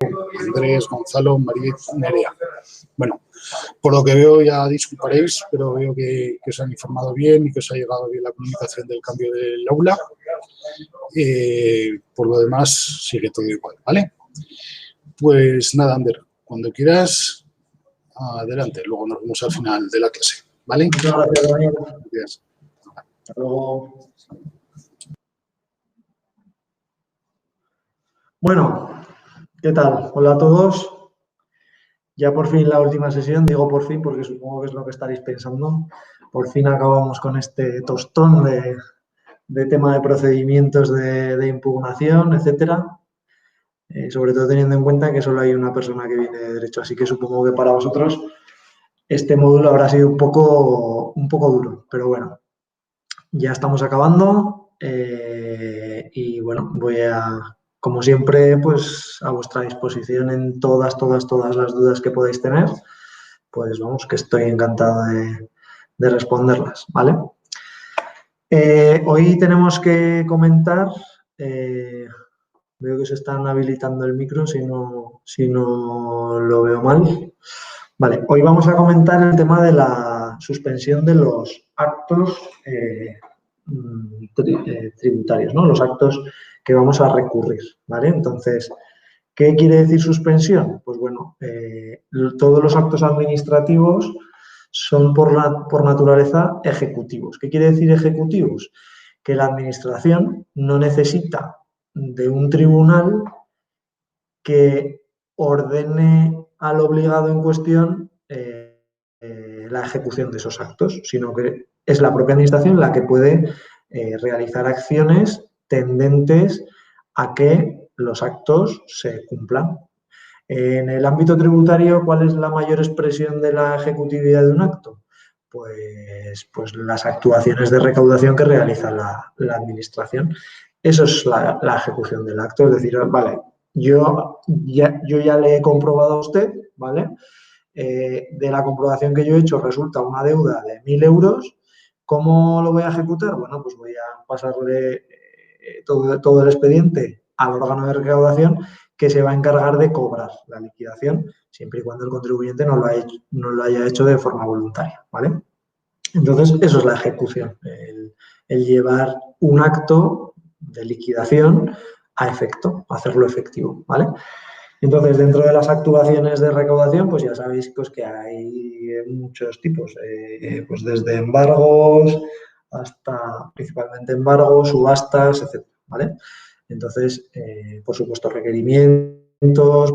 Andrés, Gonzalo, María, Nerea. Bueno, por lo que veo ya disculparéis, pero veo que os han informado bien y que os ha llegado bien la comunicación del cambio del aula. Por lo demás, sigue todo igual, ¿vale? Pues nada, Ander, cuando quieras, adelante. Luego nos vemos al final de la clase, ¿vale? Muchas gracias, Daniel. Gracias. Hasta luego. Bueno, ¿qué tal? Hola a todos. Ya por fin la última sesión, digo por fin porque supongo que es lo que estaréis pensando. Por fin acabamos con este tostón de tema de procedimientos de impugnación, etcétera. Sobre todo teniendo en cuenta que solo hay una persona que viene de derecho, así que supongo que para vosotros este módulo habrá sido un poco duro, pero bueno, ya estamos acabando y bueno, voy a, como siempre, pues a vuestra disposición en todas las dudas que podáis tener, pues vamos, que estoy encantado de responderlas, ¿vale? Hoy tenemos que comentar, veo que se están habilitando el micro, si no lo veo mal. Vale, hoy vamos a comentar el tema de la suspensión de los actos tributarios, ¿no? Los actos que vamos a recurrir, ¿vale? Entonces, ¿qué quiere decir suspensión? Pues bueno, todos los actos administrativos son por naturaleza ejecutivos. ¿Qué quiere decir ejecutivos? Que la administración no necesita de un tribunal que ordene al obligado en cuestión la ejecución de esos actos, sino que es la propia administración la que puede realizar acciones tendentes a que los actos se cumplan. En el ámbito tributario, ¿cuál es la mayor expresión de la ejecutividad de un acto? Pues las actuaciones de recaudación que realiza la administración. Eso es la ejecución del acto, es decir, vale, yo ya le he comprobado a usted, ¿vale? De la comprobación que yo he hecho resulta una deuda de 1.000 euros. ¿Cómo lo voy a ejecutar? Bueno, pues voy a pasarle todo el expediente al órgano de recaudación que se va a encargar de cobrar la liquidación, siempre y cuando el contribuyente no lo haya hecho de forma voluntaria, ¿vale? Entonces, eso es la ejecución, el llevar un acto de liquidación a efecto, hacerlo efectivo, ¿vale? Entonces, dentro de las actuaciones de recaudación, pues ya sabéis pues, que hay muchos tipos, pues desde embargos hasta principalmente embargos, subastas, etc., ¿vale? Entonces, por supuesto, requerimientos,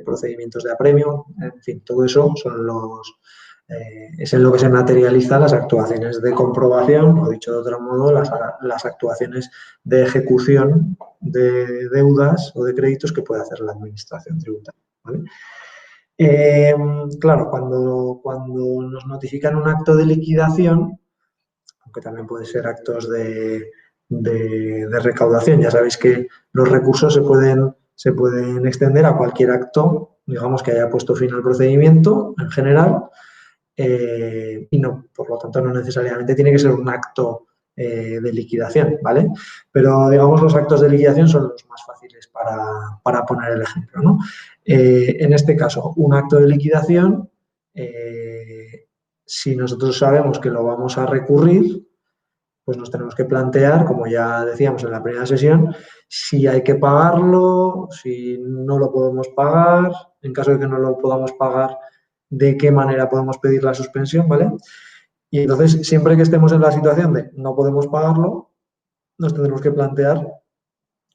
procedimientos de apremio, en fin, todo eso son es en lo que se materializan las actuaciones de comprobación, o dicho de otro modo, las actuaciones de ejecución de deudas o de créditos que puede hacer la administración tributaria, ¿vale? Claro, cuando nos notifican un acto de liquidación, aunque también puede ser actos de recaudación, ya sabéis que los recursos se pueden extender a cualquier acto, digamos, que haya puesto fin al procedimiento en general, y no, por lo tanto, no necesariamente tiene que ser un acto de liquidación, ¿vale? Pero, digamos, los actos de liquidación son los más fáciles para poner el ejemplo, ¿no? En este caso, un acto de liquidación, si nosotros sabemos que lo vamos a recurrir, pues nos tenemos que plantear, como ya decíamos en la primera sesión, si hay que pagarlo, si no lo podemos pagar, en caso de que no lo podamos pagar, de qué manera podemos pedir la suspensión, ¿vale? Y entonces, siempre que estemos en la situación de no podemos pagarlo, nos tendremos que plantear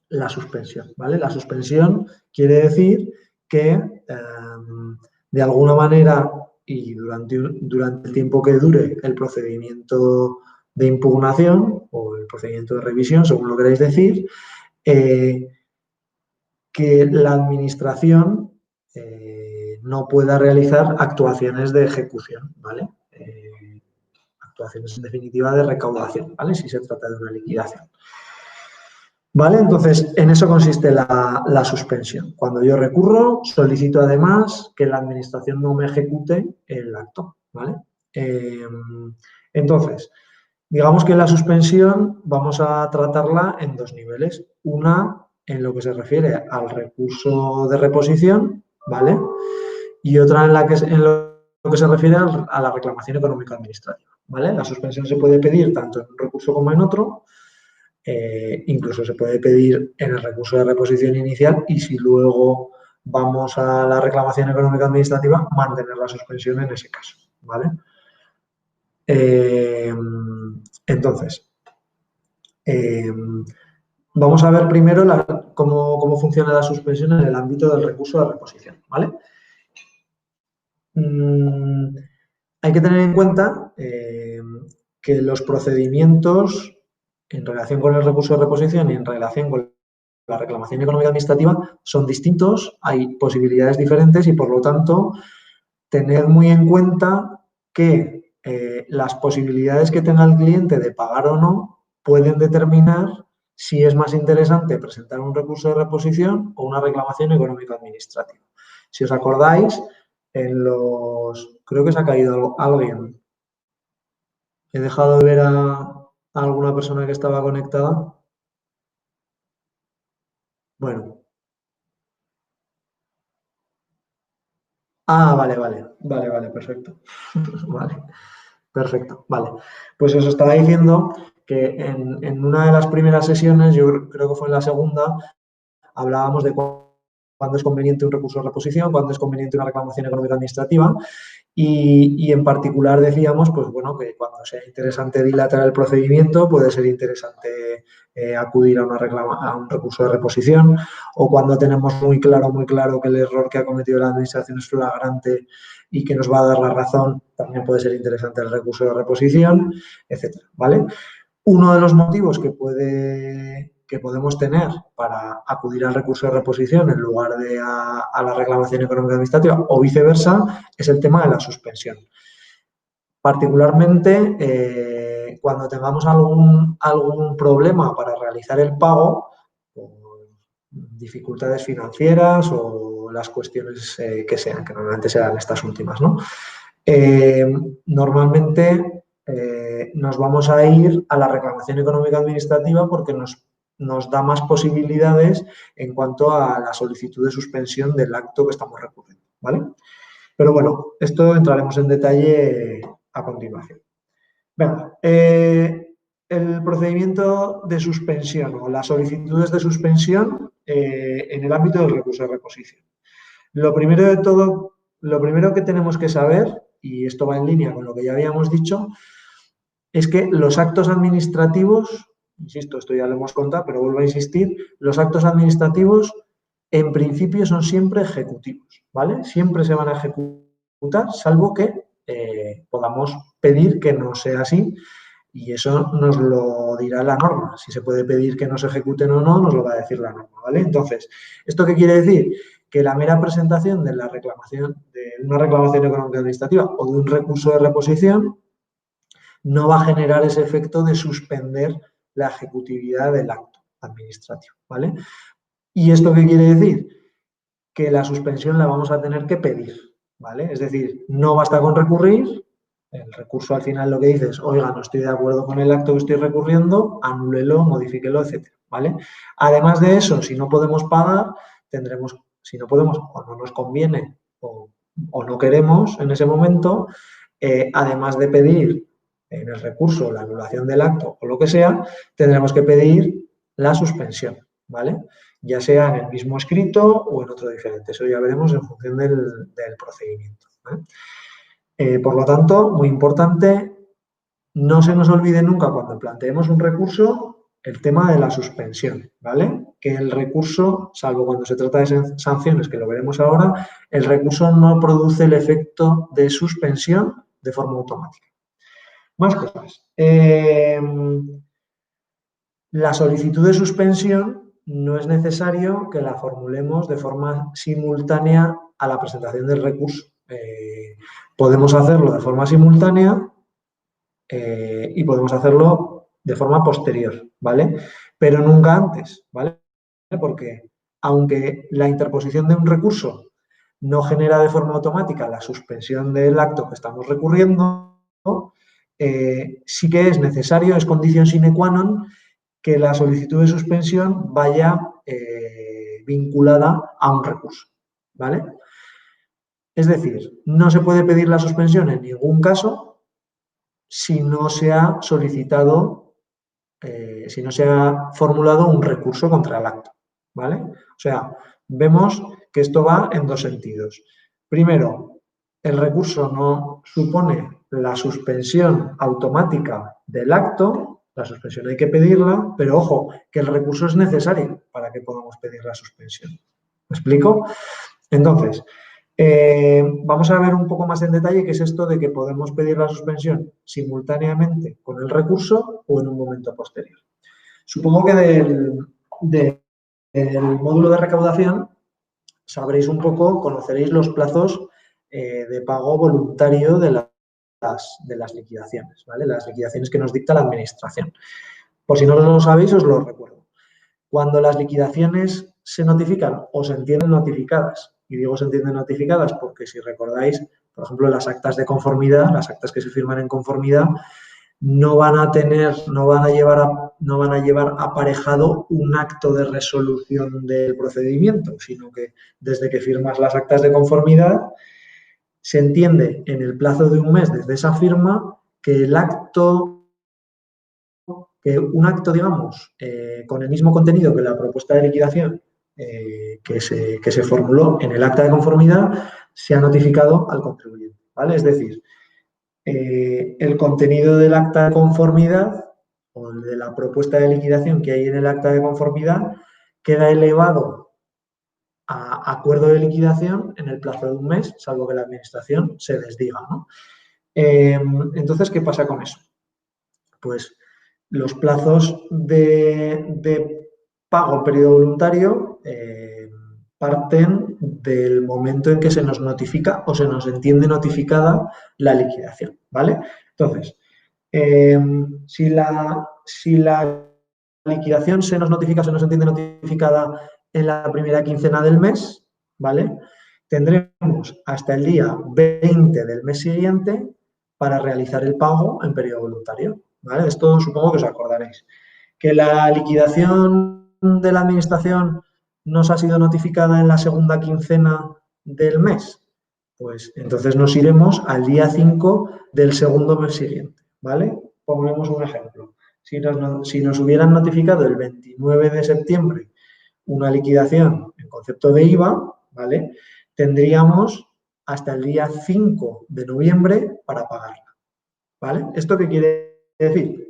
la suspensión, ¿vale? La suspensión quiere decir que, de alguna manera, y durante el tiempo que dure el procedimiento de impugnación o el procedimiento de revisión, según lo queráis decir, que la administración no pueda realizar actuaciones de ejecución, ¿vale? Actuaciones, en definitiva, de recaudación, ¿vale? Si se trata de una liquidación. ¿Vale? Entonces, en eso consiste la suspensión. Cuando yo recurro, solicito además que la administración no me ejecute el acto, ¿vale? Entonces, digamos que la suspensión vamos a tratarla en dos niveles. Una en lo que se refiere al recurso de reposición, ¿vale? Y otra en lo que se refiere a la reclamación económica administrativa, ¿vale? La suspensión se puede pedir tanto en un recurso como en otro, incluso se puede pedir en el recurso de reposición inicial y si luego vamos a la reclamación económica administrativa, mantener la suspensión en ese caso, ¿vale? Entonces, vamos a ver primero cómo funciona la suspensión en el ámbito del recurso de reposición, ¿vale? Hay que tener en cuenta que los procedimientos en relación con el recurso de reposición y en relación con la reclamación económica administrativa son distintos, hay posibilidades diferentes y, por lo tanto, tener muy en cuenta que las posibilidades que tenga el cliente de pagar o no pueden determinar si es más interesante presentar un recurso de reposición o una reclamación económica administrativa. Si os acordáis, creo que se ha caído alguien. He dejado de ver a alguna persona que estaba conectada. Bueno. Ah, vale, perfecto. Vale, perfecto, vale. Pues os estaba diciendo que en una de las primeras sesiones, yo creo que fue en la segunda, hablábamos de cuándo es conveniente un recurso de reposición, cuándo es conveniente una reclamación económica administrativa y en particular decíamos, pues bueno, que cuando sea interesante dilatar el procedimiento puede ser interesante acudir a un recurso de reposición o cuando tenemos muy claro que el error que ha cometido la administración es flagrante y que nos va a dar la razón, también puede ser interesante el recurso de reposición, etcétera, ¿vale? Uno de los motivos que podemos tener para acudir al recurso de reposición en lugar de a la reclamación económica administrativa o viceversa es el tema de la suspensión. Particularmente cuando tengamos algún problema para realizar el pago, por dificultades financieras o las cuestiones que sean, que normalmente serán estas últimas, ¿no? Normalmente nos vamos a ir a la reclamación económica administrativa porque nos da más posibilidades en cuanto a la solicitud de suspensión del acto que estamos recurriendo, ¿vale? Pero bueno, esto entraremos en detalle a continuación. Venga, el procedimiento de suspensión o las solicitudes de suspensión en el ámbito del recurso de reposición. Lo primero que tenemos que saber, y esto va en línea con lo que ya habíamos dicho, es que los actos administrativos, insisto, esto ya lo hemos contado, pero vuelvo a insistir, los actos administrativos en principio son siempre ejecutivos, ¿vale? Siempre se van a ejecutar, salvo que podamos pedir que no sea así y eso nos lo dirá la norma. Si se puede pedir que no se ejecuten o no, nos lo va a decir la norma, ¿vale? Entonces, ¿esto qué quiere decir? Que la mera presentación de una reclamación económica administrativa o de un recurso de reposición no va a generar ese efecto de suspender la ejecutividad del acto administrativo, ¿vale? ¿Y esto qué quiere decir? Que la suspensión la vamos a tener que pedir, ¿vale? Es decir, no basta con recurrir, el recurso al final lo que dice es, oiga, no estoy de acuerdo con el acto que estoy recurriendo, anúlelo, modifíquelo, etcétera, ¿vale? Además de eso, si no podemos pagar, si no podemos o no nos conviene o no queremos en ese momento, además de pedir en el recurso la anulación del acto o lo que sea, tendremos que pedir la suspensión, ¿vale? Ya sea en el mismo escrito o en otro diferente. Eso ya veremos en función del procedimiento, ¿vale? Por lo tanto, muy importante, no se nos olvide nunca cuando planteemos un recurso el tema de la suspensión, ¿vale? Que el recurso, salvo cuando se trata de sanciones, que lo veremos ahora, el recurso no produce el efecto de suspensión de forma automática. Más cosas. La solicitud de suspensión no es necesario que la formulemos de forma simultánea a la presentación del recurso. Podemos hacerlo de forma simultánea y podemos hacerlo de forma posterior, ¿vale? Pero nunca antes, ¿vale? Porque aunque la interposición de un recurso no genera de forma automática la suspensión del acto que estamos recurriendo, sí que es necesario, es condición sine qua non, que la solicitud de suspensión vaya vinculada a un recurso, ¿vale? Es decir, no se puede pedir la suspensión en ningún caso si no se ha solicitado, si no se ha formulado un recurso contra el acto, ¿vale? O sea, vemos que esto va en dos sentidos. Primero, el recurso no supone la suspensión automática del acto, la suspensión hay que pedirla, pero ojo, que el recurso es necesario para que podamos pedir la suspensión. ¿Me explico? Entonces, vamos a ver un poco más en detalle qué es esto de que podemos pedir la suspensión simultáneamente con el recurso o en un momento posterior. Supongo que del módulo de recaudación sabréis un poco, conoceréis los plazos de pago voluntario de las liquidaciones, ¿vale? Las liquidaciones que nos dicta la Administración. Por si no lo sabéis, os lo recuerdo. Cuando las liquidaciones se notifican o se entienden notificadas, y digo se entienden notificadas porque si recordáis, por ejemplo, las actas de conformidad, las actas que se firman en conformidad, no van a llevar aparejado un acto de resolución del procedimiento, sino que desde que firmas las actas de conformidad se entiende en el plazo de un mes desde esa firma que un acto, digamos, con el mismo contenido que la propuesta de liquidación que se formuló en el acta de conformidad se ha notificado al contribuyente, ¿vale? Es decir, el contenido del acta de conformidad o de la propuesta de liquidación que hay en el acta de conformidad queda elevado a acuerdo de liquidación en el plazo de un mes, salvo que la Administración se desdiga, ¿no? Entonces, ¿qué pasa con eso? Pues los plazos de pago periodo voluntario parten del momento en que se nos notifica o se nos entiende notificada la liquidación, ¿vale? Entonces, si la liquidación se nos notifica o se nos entiende notificada en la primera quincena del mes, ¿vale? Tendremos hasta el día 20 del mes siguiente para realizar el pago en periodo voluntario, ¿vale? Esto supongo que os acordaréis. Que la liquidación de la Administración nos ha sido notificada en la segunda quincena del mes, pues entonces nos iremos al día 5 del segundo mes siguiente, ¿vale? Pongamos un ejemplo. Si nos hubieran notificado el 29 de septiembre una liquidación en concepto de IVA, ¿vale? Tendríamos hasta el día 5 de noviembre para pagarla, ¿vale? ¿Esto qué quiere decir?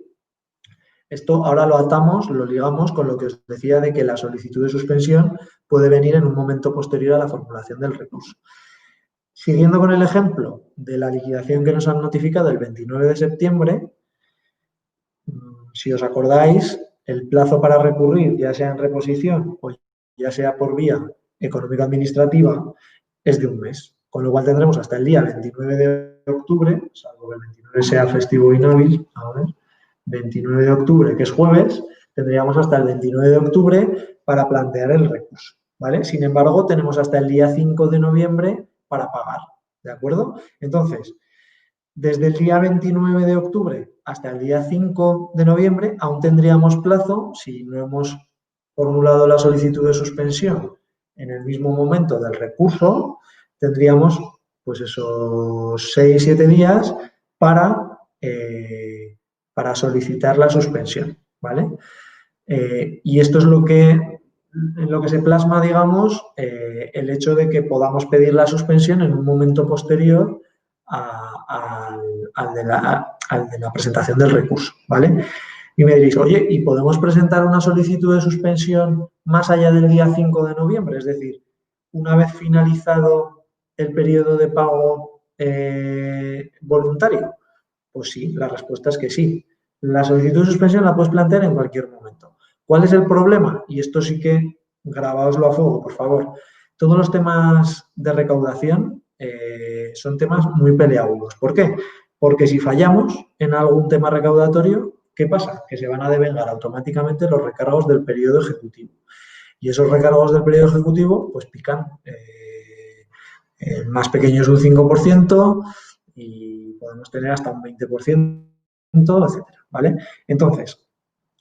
Esto ahora lo atamos, lo ligamos con lo que os decía de que la solicitud de suspensión puede venir en un momento posterior a la formulación del recurso. Siguiendo con el ejemplo de la liquidación que nos han notificado el 29 de septiembre, si os acordáis, el plazo para recurrir, ya sea en reposición o ya sea por vía económico-administrativa, es de un mes. Con lo cual tendremos hasta el día 29 de octubre, salvo que el 29 sea festivo inhábil, a ver, 29 de octubre, que es jueves, tendríamos hasta el 29 de octubre para plantear el recurso, ¿vale? Sin embargo, tenemos hasta el día 5 de noviembre para pagar, ¿de acuerdo? Entonces, desde el día 29 de octubre hasta el día 5 de noviembre aún tendríamos plazo, si no hemos formulado la solicitud de suspensión en el mismo momento del recurso, tendríamos pues esos 6-7 días para solicitar la suspensión, ¿vale? Y esto es en lo que se plasma, digamos, el hecho de que podamos pedir la suspensión en un momento posterior al de la presentación del recurso, ¿vale? Y me diréis, oye, ¿y podemos presentar una solicitud de suspensión más allá del día 5 de noviembre? Es decir, una vez finalizado el periodo de pago voluntario. Pues sí, la respuesta es que sí. La solicitud de suspensión la puedes plantear en cualquier momento. ¿Cuál es el problema? Y esto sí que grabáoslo a fuego, por favor. Todos los temas de recaudación son temas muy peleagudos. ¿Por qué? Porque si fallamos en algún tema recaudatorio, ¿qué pasa? Que se van a devengar automáticamente los recargos del periodo ejecutivo. Y esos recargos del periodo ejecutivo, pues pican. El más pequeño es un 5% y podemos tener hasta un 20%, etcétera, ¿vale? Entonces,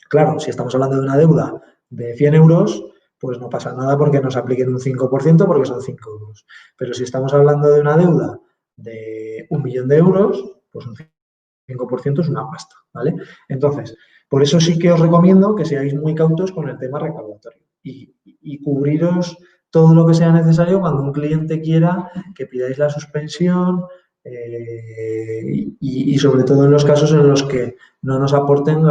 claro, si estamos hablando de una deuda de 100 euros, pues no pasa nada porque nos apliquen un 5% porque son 5 euros. Pero si estamos hablando de una deuda de 1 millón de euros, pues un 5% es una pasta, ¿vale? Entonces, por eso sí que os recomiendo que seáis muy cautos con el tema recaudatorio y cubriros todo lo que sea necesario cuando un cliente quiera que pidáis la suspensión y sobre todo en los casos en los que no nos aporten,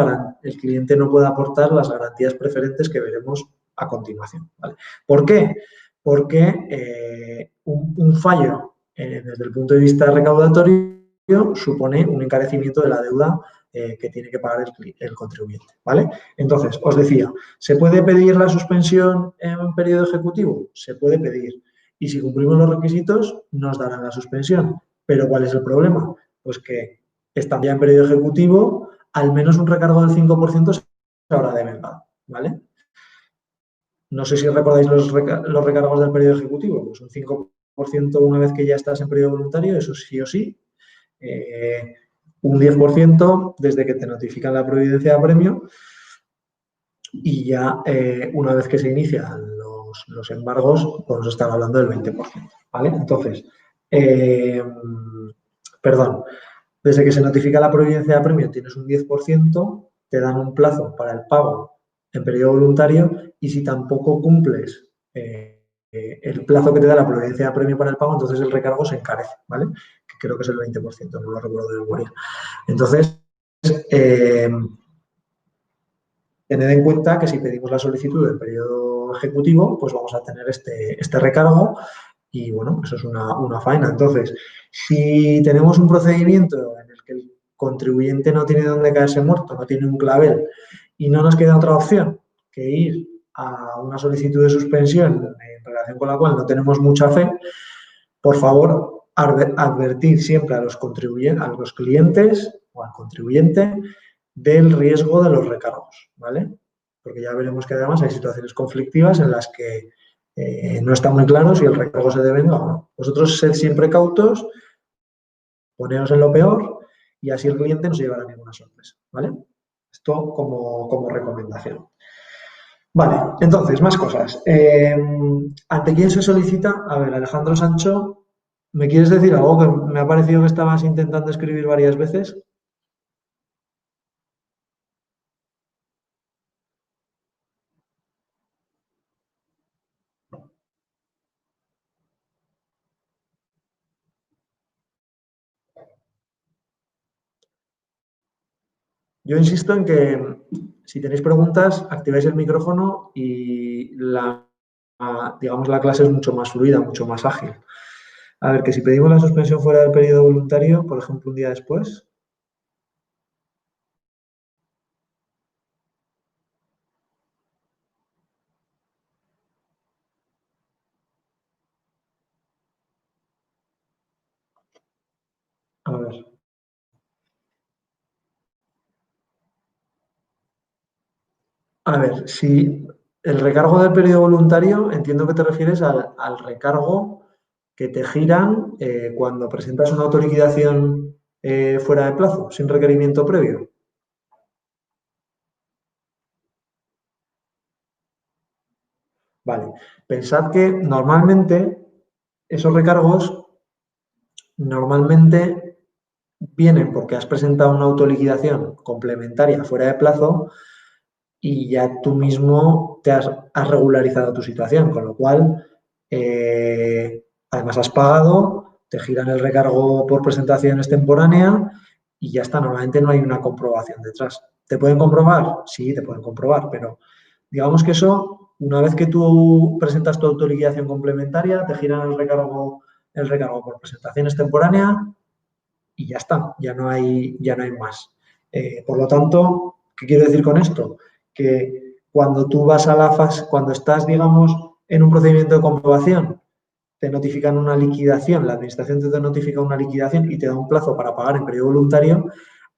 el cliente no pueda aportar las garantías preferentes que veremos a continuación, ¿vale? ¿Por qué? Porque un fallo desde el punto de vista recaudatorio supone un encarecimiento de la deuda que tiene que pagar el contribuyente, ¿vale? Entonces, os decía, ¿se puede pedir la suspensión en un periodo ejecutivo? Se puede pedir. Y si cumplimos los requisitos, nos darán la suspensión. Pero ¿cuál es el problema? Pues que estando ya en periodo ejecutivo, al menos un recargo del 5% se habrá devengado, ¿vale? No sé si recordáis los recargos del periodo ejecutivo, pues un 5% una vez que ya estás en periodo voluntario, eso sí o sí. Un 10% desde que te notifican la providencia de apremio y ya una vez que se inician los embargos, podemos estar hablando del 20%, ¿vale? Entonces, desde que se notifica la providencia de apremio tienes un 10%, te dan un plazo para el pago en periodo voluntario y si tampoco cumples el plazo que te da la providencia de apremio para el pago, entonces el recargo se encarece, ¿vale? Que creo que es el 20%, no lo recuerdo de memoria. Entonces, tened en cuenta que si pedimos la solicitud del periodo ejecutivo, pues vamos a tener este recargo y, bueno, eso es una faena. Entonces, si tenemos un procedimiento en el que el contribuyente no tiene dónde caerse muerto, no tiene un clavel y no nos queda otra opción que ir a una solicitud de suspensión en relación con la cual no tenemos mucha fe, por favor, advertir siempre a los clientes o al contribuyente del riesgo de los recargos, ¿vale? Porque ya veremos que además hay situaciones conflictivas en las que no está muy claro si el recargo se devenga o no. Vosotros sed siempre cautos, poneos en lo peor y así el cliente no se llevará ninguna sorpresa, ¿vale? Esto como recomendación. Vale, entonces, más cosas. ¿Ante quién se solicita? A ver, Alejandro Sancho, ¿me quieres decir algo que me ha parecido que estabas intentando escribir varias veces? Yo insisto en que si tenéis preguntas, activáis el micrófono y digamos, la clase es mucho más fluida, mucho más ágil. A ver, que si pedimos la suspensión fuera del periodo voluntario, por ejemplo, un día después. A ver. A ver, si el recargo del periodo voluntario, entiendo que te refieres al recargo que te giran cuando presentas una autoliquidación fuera de plazo, sin requerimiento previo. Vale, pensad que normalmente esos recargos vienen porque has presentado una autoliquidación complementaria fuera de plazo y ya tú mismo te has regularizado tu situación, con lo cual además has pagado, te giran el recargo por presentación extemporánea y ya está, normalmente no hay una comprobación detrás. ¿Te pueden comprobar? Sí, te pueden comprobar, pero digamos que eso, una vez que tú presentas tu autoliquidación complementaria, te giran el recargo por presentación extemporánea y ya está, ya no hay más. Por lo tanto, ¿qué quiero decir con esto? Que cuando tú vas a la fase, cuando estás, digamos, en un procedimiento de comprobación, te notifican una liquidación, la administración te notifica una liquidación y te da un plazo para pagar en periodo voluntario,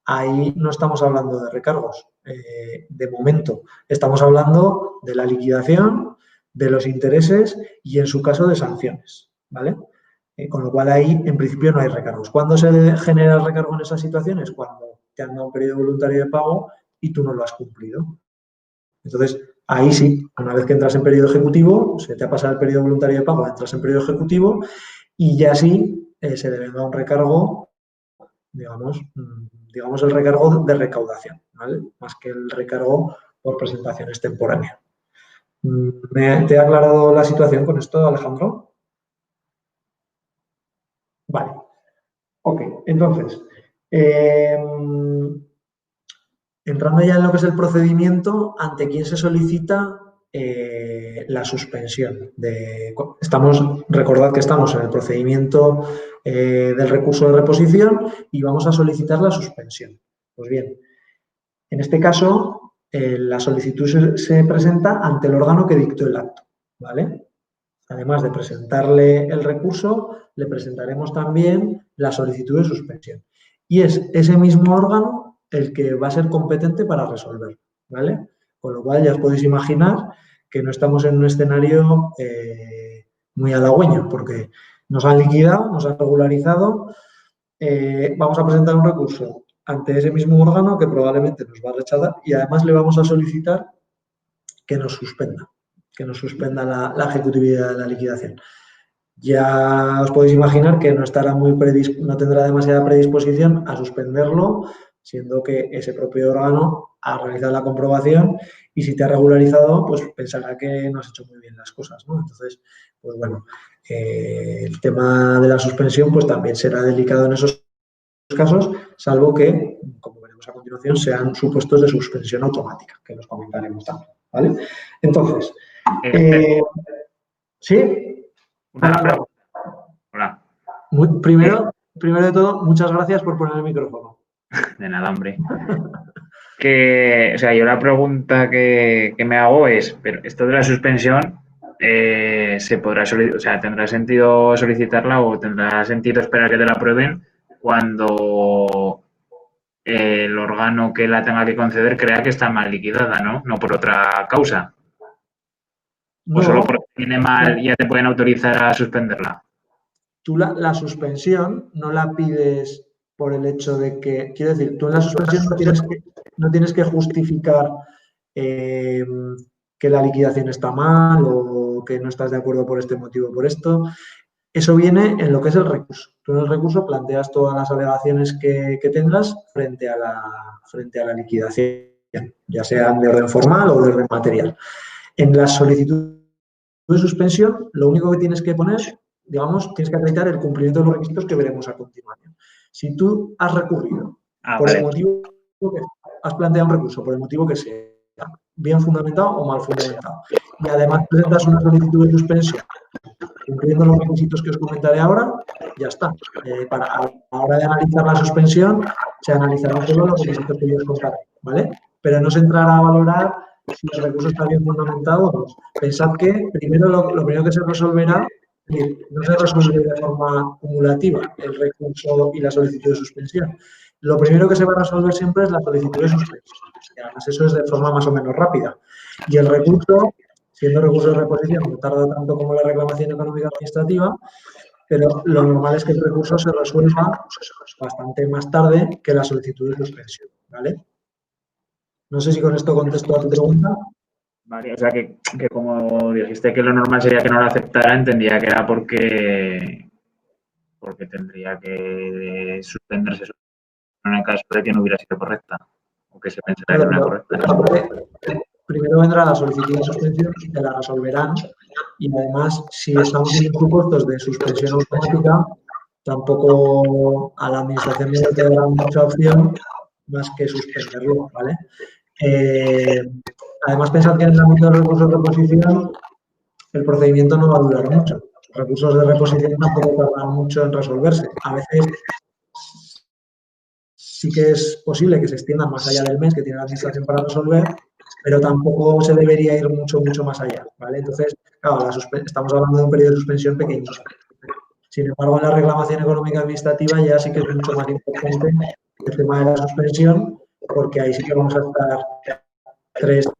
ahí no estamos hablando de recargos, de momento. Estamos hablando de la liquidación, de los intereses y, en su caso, de sanciones, ¿vale? Con lo cual ahí, en principio, no hay recargos. ¿Cuándo se genera el recargo en esas situaciones? Cuando te han dado un periodo voluntario de pago y tú no lo has cumplido. Entonces, ahí sí, una vez que entras en periodo ejecutivo, se te ha pasado el periodo voluntario de pago, entras en periodo ejecutivo y ya sí se devenga un recargo, digamos el recargo de recaudación, ¿vale? Más que el recargo por presentaciones temporáneas. ¿Te ha aclarado la situación con esto, Alejandro? Vale. Ok, entonces, entrando ya en lo que es el procedimiento, ¿ante quién se solicita la suspensión? Recordad que estamos en el procedimiento del recurso de reposición y vamos a solicitar la suspensión. Pues bien, en este caso, la solicitud se presenta ante el órgano que dictó el acto, ¿vale? Además de presentarle el recurso, le presentaremos también la solicitud de suspensión. Y es ese mismo órgano el que va a ser competente para resolver, ¿vale? Con lo cual ya os podéis imaginar que no estamos en un escenario muy halagüeño, porque nos han liquidado, nos han regularizado, vamos a presentar un recurso ante ese mismo órgano que probablemente nos va a rechazar y además le vamos a solicitar que nos suspenda la ejecutividad de la liquidación. Ya os podéis imaginar que no tendrá demasiada predisposición a suspenderlo, siendo que ese propio órgano ha realizado la comprobación y si te ha regularizado, pues pensará que no has hecho muy bien las cosas, ¿no? Entonces, pues bueno, el tema de la suspensión pues también será delicado en esos casos, salvo que, como veremos a continuación, sean supuestos de suspensión automática, que los comentaremos también, ¿vale? Entonces, ¿sí? Hola. Primero de todo, muchas gracias por poner el micrófono. De nada, hombre. Yo la pregunta que me hago es, pero esto de la suspensión, ¿se podrá tendrá sentido solicitarla o tendrá sentido esperar que te la aprueben cuando el órgano que la tenga que conceder crea que está mal liquidada, ¿no? No por otra causa. No, o solo porque tiene mal y ya te pueden autorizar a suspenderla. Tú la suspensión no la pides por el hecho de que, quiero decir, tú en la suspensión no tienes que justificar que la liquidación está mal o que no estás de acuerdo por este motivo o por esto. Eso viene en lo que es el recurso. Tú en el recurso planteas todas las alegaciones que tengas frente a la liquidación, ya sean de orden formal o de orden material. En la solicitud de suspensión, lo único que tienes que poner, digamos, tienes que acreditar el cumplimiento de los requisitos que veremos a continuación. Si tú has recurrido por el motivo que has planteado un recurso, por el motivo que sea, bien fundamentado o mal fundamentado, y además presentas una solicitud de suspensión cumpliendo los requisitos que os comentaré ahora, ya está. A la hora de analizar la suspensión, se analizarán todos los requisitos que yo os contaré, ¿vale? Pero no se entrará a valorar si el recurso está bien fundamentado o no. Pensad que primero lo primero que se resolverá, es decir, no se resuelve de forma acumulativa el recurso y la solicitud de suspensión. Lo primero que se va a resolver siempre es la solicitud de suspensión. Y además eso es de forma más o menos rápida. Y el recurso, siendo recurso de reposición, no tarda tanto como la reclamación económica administrativa, pero lo normal es que el recurso se resuelva bastante más tarde que la solicitud de suspensión, ¿vale? No sé si con esto contesto a tu pregunta. Vale, o sea que como dijiste que lo normal sería que no lo aceptara, entendía que era porque tendría que suspenderse en el caso de que no hubiera sido correcta o que se pensara que no era correcta. Primero vendrá la solicitud de suspensión y te la resolverán. Y además, si estamos en supuestos de suspensión automática, tampoco a la administración no le quedará mucha opción más que suspenderlo, ¿vale? Además, pensad que en el ámbito de recursos de reposición el procedimiento no va a durar mucho. Los recursos de reposición tampoco tardan mucho en resolverse. A veces sí que es posible que se extiendan más allá del mes que tiene la administración para resolver, pero tampoco se debería ir mucho más allá, ¿vale? Entonces, claro, estamos hablando de un periodo de suspensión pequeñito. Sin embargo, en la reclamación económica administrativa ya sí que es mucho más importante el tema de la suspensión, porque ahí sí que vamos a estar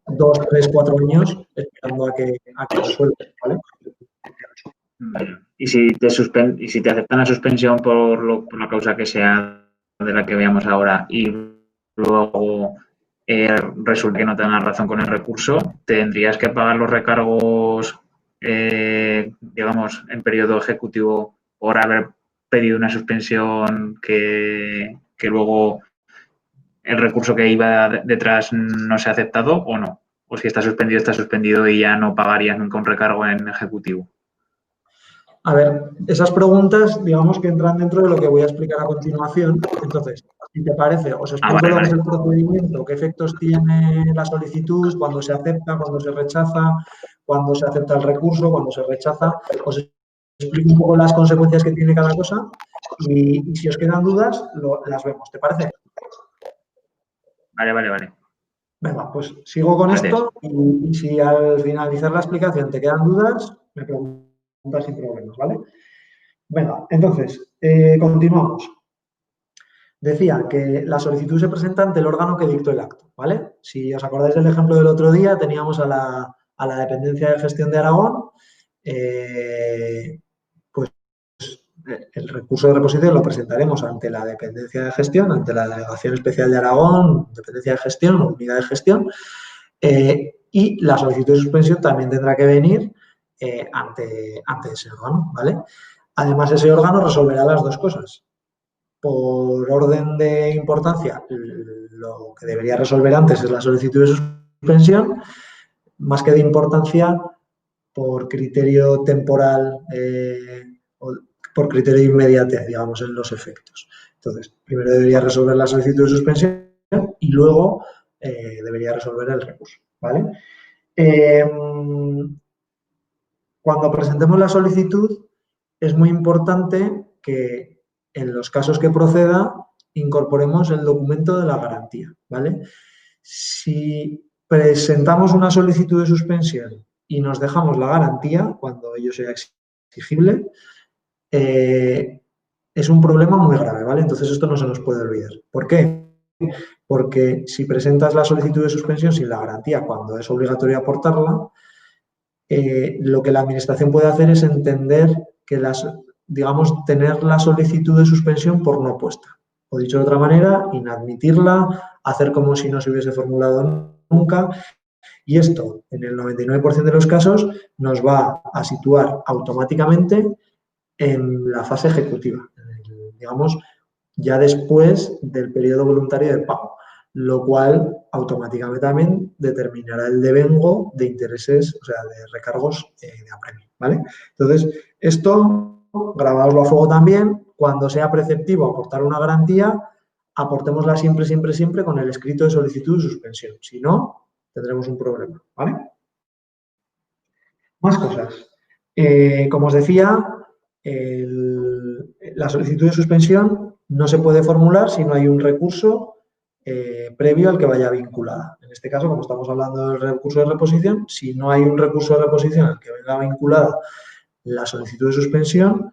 2, 3, 4 años esperando a que resuelva, ¿vale? Y si te aceptan la suspensión por la causa que sea de la que veamos ahora y luego resulta que no te dan la razón con el recurso, tendrías que pagar los recargos, digamos, en periodo ejecutivo por haber pedido una suspensión que luego el recurso que iba detrás no se ha aceptado o no. O si está suspendido y ya no pagarías nunca un recargo en ejecutivo. A ver, esas preguntas, digamos que entran dentro de lo que voy a explicar a continuación. Entonces, si te parece, os explico vale, lo que vale. es el procedimiento, qué efectos tiene la solicitud, cuándo se acepta, cuándo se rechaza, cuándo se acepta el recurso, cuándo se rechaza. Os explico un poco las consecuencias que tiene cada cosa y si os quedan dudas, las vemos. ¿Te parece? Vale. Venga, pues sigo con Gracias. esto y si al finalizar la explicación te quedan dudas, me preguntas sin problemas, ¿vale? Venga, entonces, continuamos. Decía que la solicitud se presenta ante el órgano que dictó el acto, ¿vale? Si os acordáis del ejemplo del otro día, teníamos a la Dependencia de Gestión de Aragón, pues el recurso de reposición lo presentaremos ante la Dependencia de Gestión, ante la Delegación Especial de Aragón, Dependencia de Gestión o Unidad de Gestión, y la solicitud de suspensión también tendrá que venir ante ese órgano, ¿vale? Además, ese órgano resolverá las dos cosas. Por orden de importancia, lo que debería resolver antes es la solicitud de suspensión, más que de importancia por criterio temporal o por criterio de inmediatez, digamos, en los efectos. Entonces, primero debería resolver la solicitud de suspensión y luego debería resolver el recurso, ¿vale? Cuando presentemos la solicitud, es muy importante que en los casos que proceda incorporemos el documento de la garantía, ¿vale? Si presentamos una solicitud de suspensión y nos dejamos la garantía, cuando ello sea exigible, es un problema muy grave, ¿vale? Entonces esto no se nos puede olvidar. ¿Por qué? Porque si presentas la solicitud de suspensión sin la garantía cuando es obligatorio aportarla, lo que la Administración puede hacer es entender que digamos, tener la solicitud de suspensión por no puesta. O dicho de otra manera, inadmitirla, hacer como si no se hubiese formulado nunca. Y esto, en el 99% de los casos, nos va a situar automáticamente en la fase ejecutiva, digamos, ya después del periodo voluntario de pago, lo cual automáticamente también determinará el devengo de intereses, o sea, de recargos de apremio, ¿vale? Entonces, esto, grabadoslo a fuego también, cuando sea preceptivo aportar una garantía, aportémosla siempre con el escrito de solicitud de suspensión. Si no, tendremos un problema, ¿vale? Más cosas. Como os decía, la solicitud de suspensión no se puede formular si no hay un recurso previo al que vaya vinculada. En este caso, como estamos hablando del recurso de reposición, si no hay un recurso de reposición al que venga vinculada la solicitud de suspensión,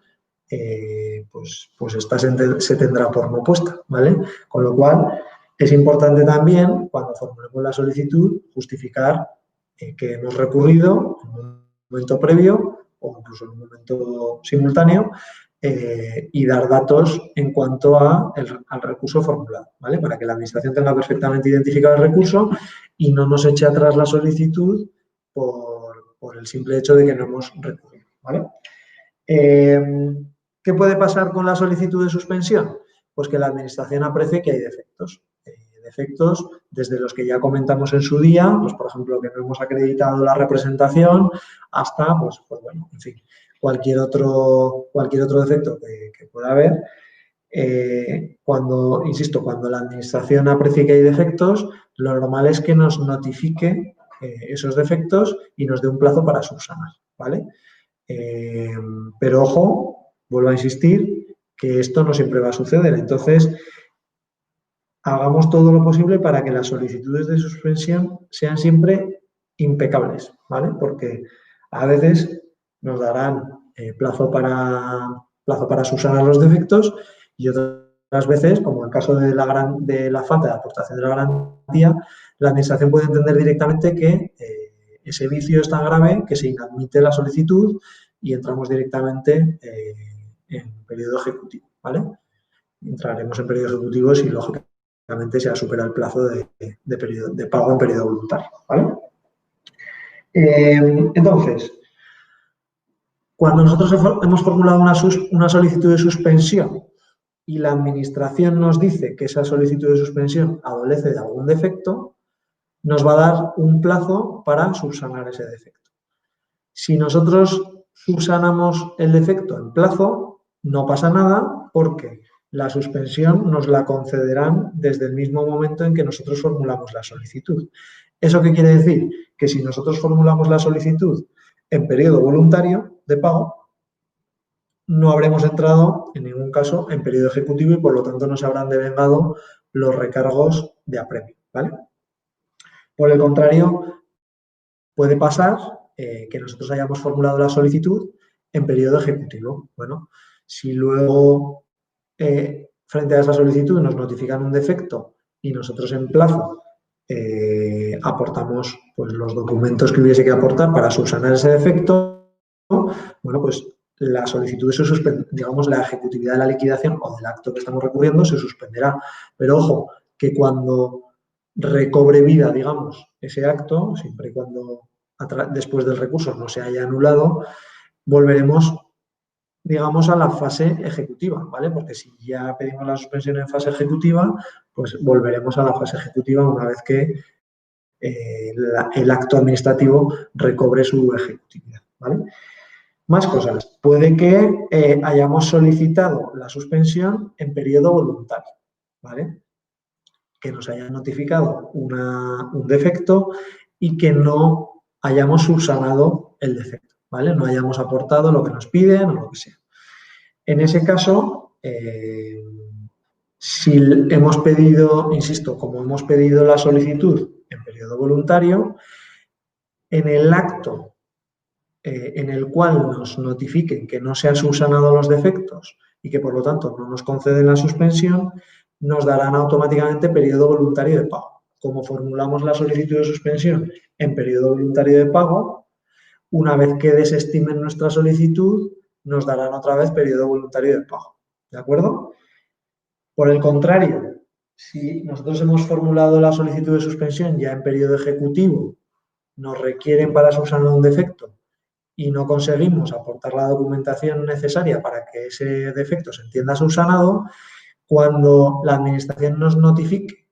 pues esta se tendrá por no puesta, ¿vale? Con lo cual, es importante también, cuando formulemos la solicitud, justificar que hemos recurrido en un momento previo o incluso en un momento simultáneo y dar datos en cuanto al recurso formulado, ¿vale? Para que la Administración tenga perfectamente identificado el recurso y no nos eche atrás la solicitud por el simple hecho de que no hemos recurrido, ¿vale? ¿Qué puede pasar con la solicitud de suspensión? Pues que la Administración aprecie que hay defectos. Defectos desde los que ya comentamos en su día, pues por ejemplo que no hemos acreditado la representación, hasta, pues bueno, en fin, cualquier otro defecto que pueda haber. Insisto, cuando la Administración aprecie que hay defectos, lo normal es que nos notifique esos defectos y nos dé un plazo para subsanar, ¿vale? Pero ojo, vuelvo a insistir, que esto no siempre va a suceder. Entonces, hagamos todo lo posible para que las solicitudes de suspensión sean siempre impecables, ¿vale? Porque a veces nos darán plazo para subsanar los defectos y otras veces, como en el caso de la falta de aportación de la garantía, la Administración puede entender directamente que ese vicio es tan grave que se inadmite la solicitud y entramos directamente en periodo ejecutivo, ¿vale? Entraremos en periodo ejecutivo si lógicamente lógicamente se ha superado el plazo de pago en periodo voluntario, ¿vale? Entonces, cuando nosotros hemos formulado una solicitud de suspensión y la Administración nos dice que esa solicitud de suspensión adolece de algún defecto, nos va a dar un plazo para subsanar ese defecto. Si nosotros subsanamos el defecto en plazo, no pasa nada porque la suspensión nos la concederán desde el mismo momento en que nosotros formulamos la solicitud. ¿Eso qué quiere decir? Que si nosotros formulamos la solicitud en periodo voluntario de pago, no habremos entrado en ningún caso en periodo ejecutivo y por lo tanto no se habrán devengado los recargos de apremio, ¿vale? Por el contrario, puede pasar que nosotros hayamos formulado la solicitud en periodo ejecutivo. Bueno, si luego frente a esa solicitud nos notifican un defecto y nosotros en plazo aportamos pues, los documentos que hubiese que aportar para subsanar ese defecto, bueno, pues la solicitud se suspenderá, digamos, la ejecutividad de la liquidación o del acto que estamos recurriendo se suspenderá. Pero ojo, que cuando recobre vida, digamos, ese acto, siempre y cuando después del recurso no se haya anulado, volveremos, digamos, a la fase ejecutiva, ¿vale? Porque si ya pedimos la suspensión en fase ejecutiva, pues volveremos a la fase ejecutiva una vez que el acto administrativo recobre su ejecutividad, ¿vale? Más cosas. Puede que hayamos solicitado la suspensión en periodo voluntario, ¿vale? Que nos hayan notificado un defecto y que no hayamos subsanado el defecto, ¿vale? No hayamos aportado lo que nos piden o lo que sea. En ese caso, si hemos pedido, insisto, como hemos pedido la solicitud en periodo voluntario, en el acto en el cual nos notifiquen que no se han subsanado los defectos y que por lo tanto no nos conceden la suspensión, nos darán automáticamente periodo voluntario de pago. Como formulamos la solicitud de suspensión en periodo voluntario de pago, una vez que desestimen nuestra solicitud, nos darán otra vez periodo voluntario de pago. ¿De acuerdo? Por el contrario, si nosotros hemos formulado la solicitud de suspensión ya en periodo ejecutivo, nos requieren para subsanar un defecto y no conseguimos aportar la documentación necesaria para que ese defecto se entienda subsanado, cuando la Administración nos notifique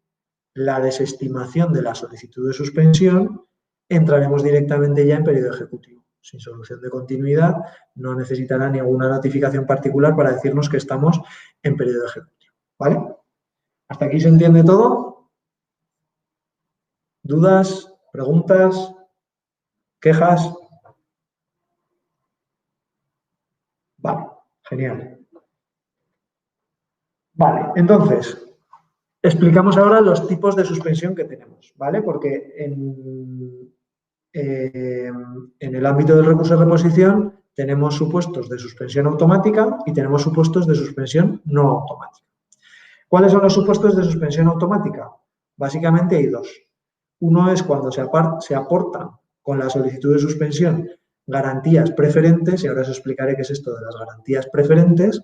la desestimación de la solicitud de suspensión, entraremos directamente ya en periodo ejecutivo. Sin solución de continuidad, no necesitará ninguna notificación particular para decirnos que estamos en periodo ejecutivo, ¿vale? ¿Hasta aquí se entiende todo? ¿Dudas? ¿Preguntas? ¿Quejas? Vale, genial. Vale, entonces, explicamos ahora los tipos de suspensión que tenemos, ¿vale? Porque en el ámbito del recurso de reposición tenemos supuestos de suspensión automática y tenemos supuestos de suspensión no automática. ¿Cuáles son los supuestos de suspensión automática? Básicamente hay dos. Uno es cuando se aportan con la solicitud de suspensión garantías preferentes, y ahora os explicaré qué es esto de las garantías preferentes.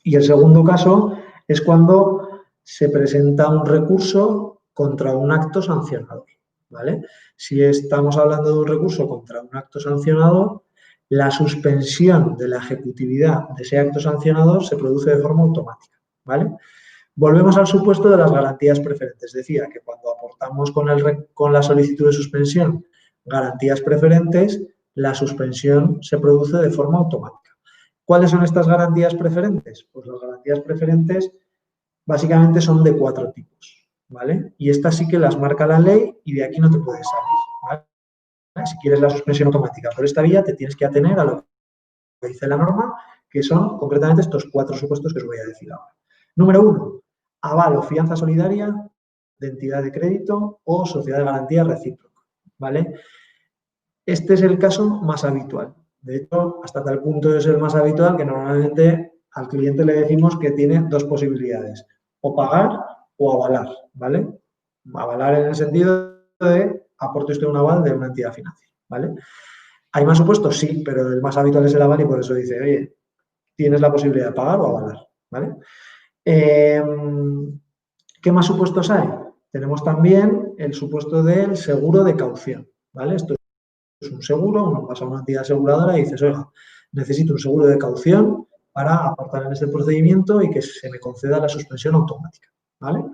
Y el segundo caso es cuando se presenta un recurso contra un acto sancionador, ¿vale? Si estamos hablando de un recurso contra un acto sancionador, la suspensión de la ejecutividad de ese acto sancionador se produce de forma automática, ¿vale? Volvemos al supuesto de las garantías preferentes. Decía que cuando aportamos con la solicitud de suspensión garantías preferentes, la suspensión se produce de forma automática. ¿Cuáles son estas garantías preferentes? Pues las garantías preferentes básicamente son de 4 tipos, ¿vale? Y estas sí que las marca la ley y de aquí no te puedes salir, ¿vale? Si quieres la suspensión automática por esta vía, te tienes que atener a lo que dice la norma, que son concretamente estos 4 supuestos que os voy a decir ahora. Número 1, aval o fianza solidaria de entidad de crédito o sociedad de garantía recíproca, ¿vale? Este es el caso más habitual. De hecho, hasta tal punto es el más habitual que normalmente al cliente le decimos que tiene 2 posibilidades, o pagar o avalar, ¿vale? Avalar en el sentido de aporte usted un aval de una entidad financiera, ¿vale? ¿Hay más supuestos? Sí, pero el más habitual es el aval y por eso dice, oye, tienes la posibilidad de pagar o avalar, ¿vale? ¿Qué más supuestos hay? Tenemos también el supuesto del seguro de caución, ¿vale? Esto es un seguro, uno pasa a una entidad aseguradora y dices, oiga, necesito un seguro de caución para aportar en este procedimiento y que se me conceda la suspensión automática, ¿vale?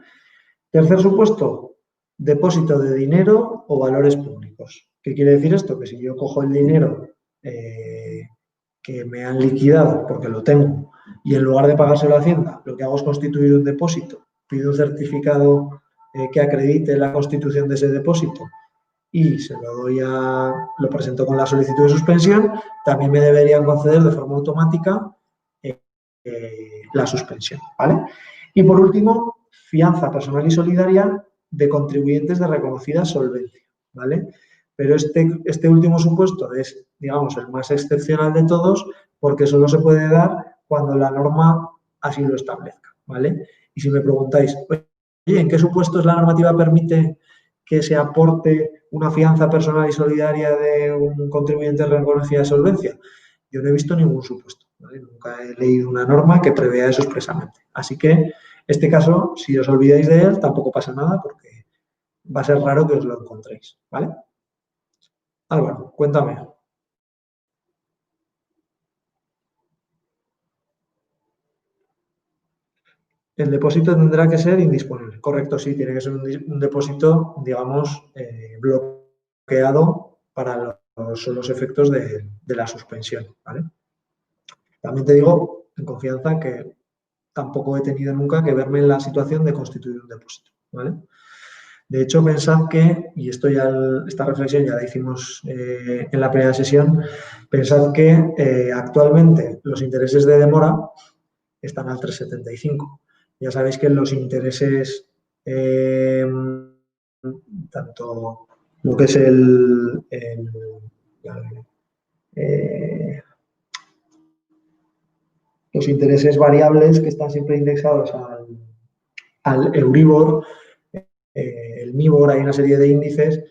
Tercer supuesto, depósito de dinero o valores públicos. ¿Qué quiere decir esto? Que si yo cojo el dinero que me han liquidado porque lo tengo y en lugar de pagárselo a Hacienda, lo que hago es constituir un depósito, pido un certificado que acredite la constitución de ese depósito y se lo doy lo presento con la solicitud de suspensión, también me deberían conceder de forma automática la suspensión, ¿vale? Y por último, fianza personal y solidaria de contribuyentes de reconocida solvencia, ¿vale? Pero este último supuesto es, digamos, el más excepcional de todos porque solo se puede dar cuando la norma así lo establezca, ¿vale? Y si me preguntáis, oye, ¿en qué supuestos la normativa permite que se aporte una fianza personal y solidaria de un contribuyente de reconocida solvencia? Yo no he visto ningún supuesto, ¿vale? Nunca he leído una norma que prevea eso expresamente. Así que, este caso, si os olvidáis de él, tampoco pasa nada porque va a ser raro que os lo encontréis, ¿vale? Álvaro, cuéntame. El depósito tendrá que ser indisponible. Correcto, sí, tiene que ser un depósito, digamos, bloqueado para los efectos de la suspensión, ¿vale? También te digo, en confianza, que tampoco he tenido nunca que verme en la situación de constituir un depósito, ¿vale? De hecho, pensad que, y esta reflexión ya la hicimos en la primera sesión, pensad que actualmente los intereses de demora están al 3,75. Ya sabéis que los intereses, tanto lo que es los intereses variables que están siempre indexados al Euribor, el MIBOR, hay una serie de índices,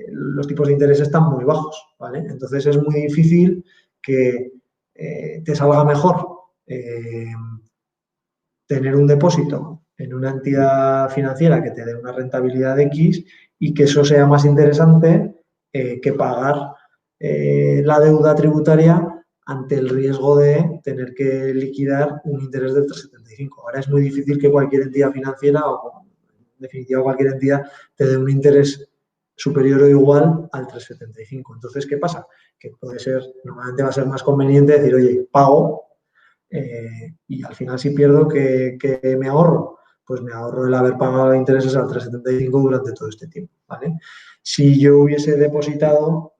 los tipos de interés están muy bajos, ¿vale? Entonces es muy difícil que te salga mejor tener un depósito en una entidad financiera que te dé una rentabilidad de X y que eso sea más interesante que pagar la deuda tributaria ante el riesgo de tener que liquidar un interés del 3,75. Ahora es muy difícil que cualquier entidad financiera o, en definitiva, cualquier entidad te dé un interés superior o igual al 3,75. Entonces, ¿qué pasa? Que normalmente va a ser más conveniente decir, oye, pago y al final si pierdo, ¿qué me ahorro? Pues me ahorro el haber pagado intereses al 3,75 durante todo este tiempo, ¿vale? Si yo hubiese depositado,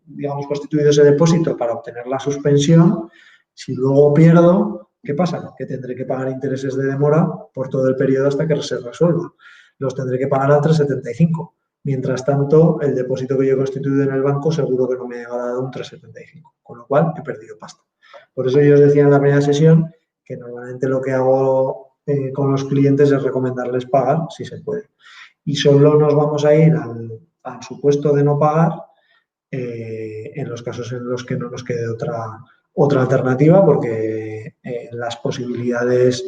digamos, constituido ese depósito para obtener la suspensión, si luego pierdo, ¿qué pasa? Que tendré que pagar intereses de demora por todo el periodo hasta que se resuelva. Los tendré que pagar al 3,75. Mientras tanto, el depósito que yo he constituido en el banco seguro que no me ha dado un 3,75, con lo cual he perdido pasta. Por eso yo os decía en la primera sesión que normalmente lo que hago con los clientes es recomendarles pagar si se puede. Y solo nos vamos a ir al supuesto de no pagar en los casos en los que no nos quede otra alternativa, porque las posibilidades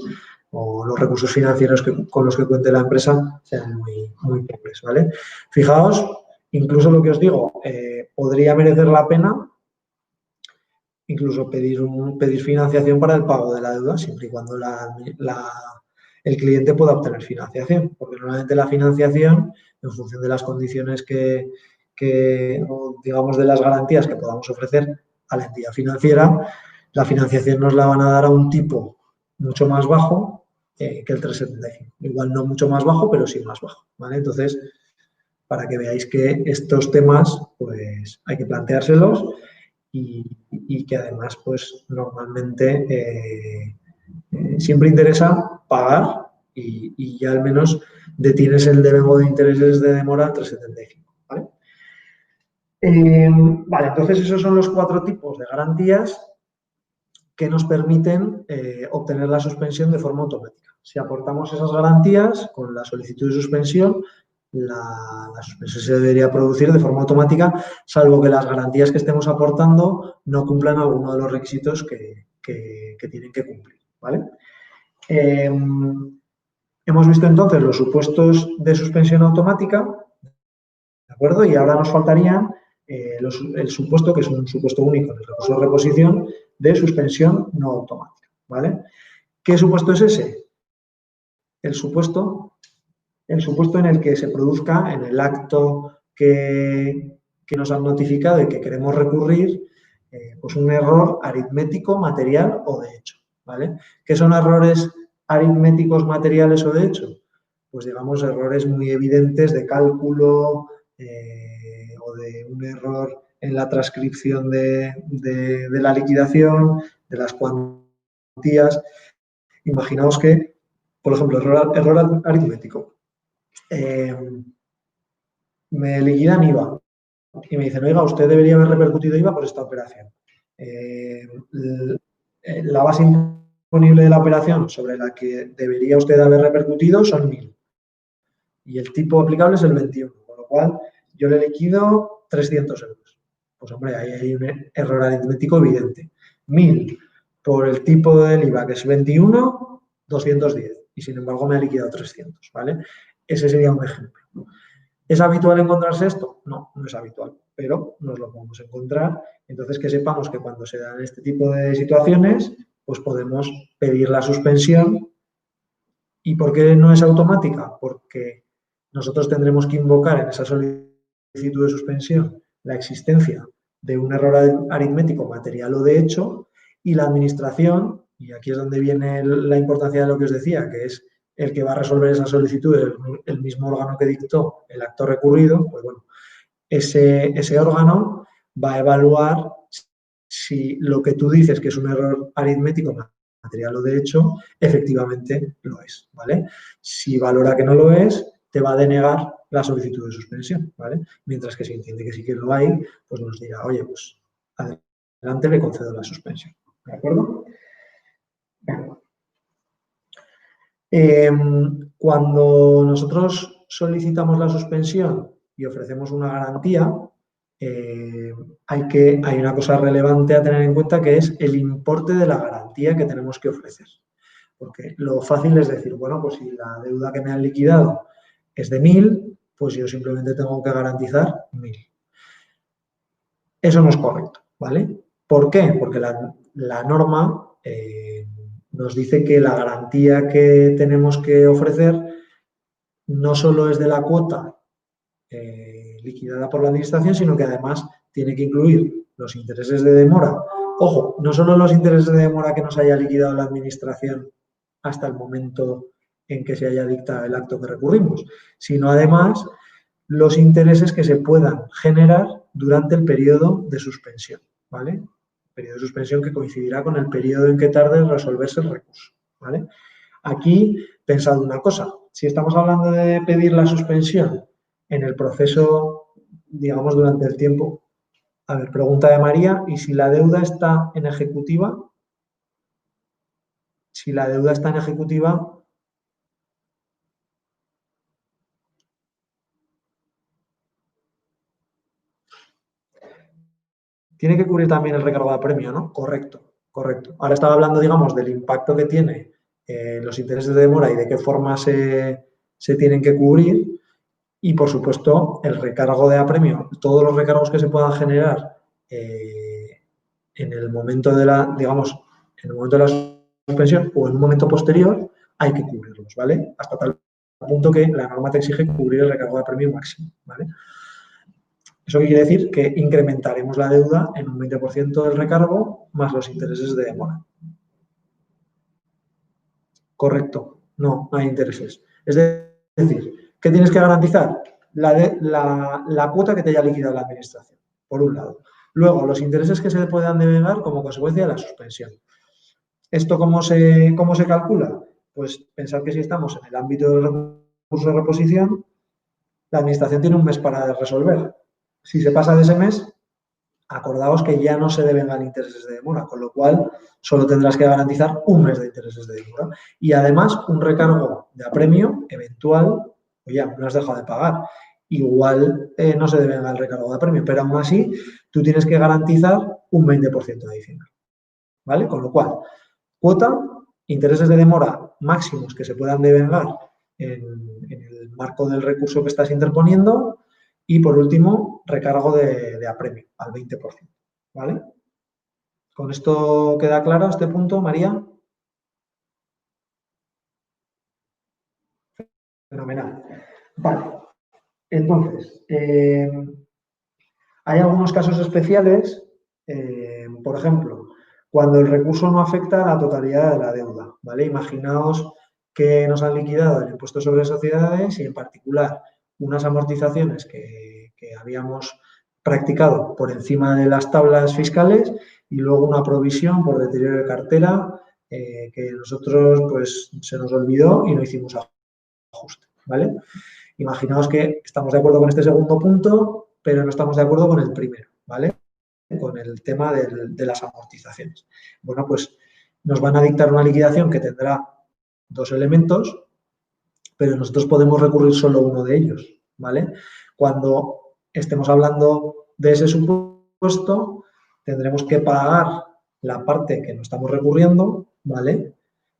o los recursos financieros con los que cuente la empresa sean muy pobres, ¿vale? Fijaos, incluso lo que os digo, podría merecer la pena incluso pedir financiación para el pago de la deuda, siempre y cuando el cliente pueda obtener financiación, porque normalmente la financiación, en función de las condiciones o digamos de las garantías que podamos ofrecer a la entidad financiera, la financiación nos la van a dar a un tipo mucho más bajo que el 3,75. Igual no mucho más bajo, pero sí más bajo, ¿vale? Entonces, para que veáis que estos temas, pues hay que planteárselos y que además, pues normalmente siempre interesa pagar y ya al menos detienes el devengo de intereses de demora al 3,75, ¿vale? Vale, entonces esos son los 4 tipos de garantías que nos permiten obtener la suspensión de forma automática. Si aportamos esas garantías con la solicitud de suspensión, la suspensión se debería producir de forma automática, salvo que las garantías que estemos aportando no cumplan alguno de los requisitos que tienen que cumplir, ¿vale? Hemos visto entonces los supuestos de suspensión automática, ¿de acuerdo? Y ahora nos faltarían el supuesto, que es un supuesto único en el recurso de reposición, de suspensión no automática, ¿vale? ¿Qué supuesto es ese? El supuesto en el que se produzca en el acto que nos han notificado y que queremos recurrir, pues un error aritmético, material o de hecho, ¿vale? ¿Qué son errores aritméticos, materiales o de hecho? Pues digamos errores muy evidentes de cálculo o de un error en la transcripción de la liquidación, de las cuantías. Imaginaos que, por ejemplo, error aritmético. Me liquidan IVA y me dicen, oiga, usted debería haber repercutido IVA por esta operación. La base imponible de la operación sobre la que debería usted haber repercutido son 1.000 y el tipo aplicable es el 21, con lo cual yo le liquido 300 euros. Pues hombre, ahí hay un error aritmético evidente. 1.000 por el tipo del IVA, que es 21, 210. Y sin embargo me ha liquidado 300, ¿vale? Ese sería un ejemplo. ¿Es habitual encontrarse esto? No, no es habitual, pero nos lo podemos encontrar. Entonces, que sepamos que cuando se dan este tipo de situaciones, pues podemos pedir la suspensión. ¿Y por qué no es automática? Porque nosotros tendremos que invocar en esa solicitud de suspensión la existencia de un error aritmético material o de hecho, y la administración, y aquí es donde viene la importancia de lo que os decía, que es el que va a resolver esa solicitud, el mismo órgano que dictó el acto recurrido, pues bueno, ese órgano va a evaluar si lo que tú dices que es un error aritmético material o de hecho, efectivamente lo es, ¿vale? Si valora que no lo es, te va a denegar la solicitud de suspensión, ¿vale? Mientras que si entiende que sí que lo hay, pues nos dirá, oye, pues adelante le concedo la suspensión, ¿de acuerdo? Cuando nosotros solicitamos la suspensión y ofrecemos una garantía, hay una cosa relevante a tener en cuenta que es el importe de la garantía que tenemos que ofrecer. Porque lo fácil es decir, bueno, pues si la deuda que me han liquidado es de 1.000, pues yo simplemente tengo que garantizar 1.000. Eso no es correcto, ¿vale? ¿Por qué? Porque la norma nos dice que la garantía que tenemos que ofrecer no solo es de la cuota liquidada por la administración, sino que además tiene que incluir los intereses de demora. Ojo, no solo los intereses de demora que nos haya liquidado la administración hasta el momento en que se haya dictado el acto que recurrimos, sino además los intereses que se puedan generar durante el periodo de suspensión, ¿vale? Periodo de suspensión que coincidirá con el periodo en que tarde en resolverse el recurso, ¿vale? Aquí, pensad una cosa, si estamos hablando de pedir la suspensión en el proceso, digamos, durante el tiempo, a ver, pregunta de María, ¿y si la deuda está en ejecutiva? Si la deuda está en ejecutiva, tiene que cubrir también el recargo de apremio, ¿no? Correcto, correcto. Ahora estaba hablando, digamos, del impacto que tiene los intereses de demora y de qué forma se tienen que cubrir. Y, por supuesto, el recargo de apremio, todos los recargos que se puedan generar en el momento de la, digamos, en el momento de la suspensión o en un momento posterior, hay que cubrirlos, ¿vale? Hasta tal punto que la norma te exige cubrir el recargo de apremio máximo, ¿vale? ¿Eso qué quiere decir? Que incrementaremos la deuda en un 20% del recargo más los intereses de demora. Correcto. No, no hay intereses. Es decir, ¿qué tienes que garantizar? La cuota que te haya liquidado la administración, por un lado. Luego, los intereses que se puedan devengar como consecuencia de la suspensión. ¿Esto cómo se calcula? Pues pensad que si estamos en el ámbito del recurso de reposición, la administración tiene un mes para resolver. Si se pasa de ese mes, acordaos que ya no se devengan intereses de demora, con lo cual solo tendrás que garantizar un mes de intereses de demora. Y además, un recargo de apremio eventual, oye, no has dejado de pagar. Igual no se devenga el recargo de apremio, pero aún así tú tienes que garantizar un 20% adicional. ¿Vale? Con lo cual, cuota, intereses de demora máximos que se puedan devengar en el marco del recurso que estás interponiendo y, por último, recargo de apremio al 20%, ¿vale? ¿Con esto queda claro este punto, María? Fenomenal. Vale. Entonces, hay algunos casos especiales, por ejemplo, cuando el recurso no afecta a la totalidad de la deuda, ¿vale? Imaginaos que nos han liquidado el impuesto sobre sociedades y, en particular, unas amortizaciones que habíamos practicado por encima de las tablas fiscales y luego una provisión por deterioro de cartera que nosotros, pues, se nos olvidó y no hicimos ajuste, ¿vale? Imaginaos que estamos de acuerdo con este segundo punto, pero no estamos de acuerdo con el primero, ¿vale? Con el tema de las amortizaciones. Bueno, pues nos van a dictar una liquidación que tendrá dos elementos, pero nosotros podemos recurrir solo uno de ellos, ¿vale? Cuando estemos hablando de ese supuesto, tendremos que pagar la parte que no estamos recurriendo, ¿vale?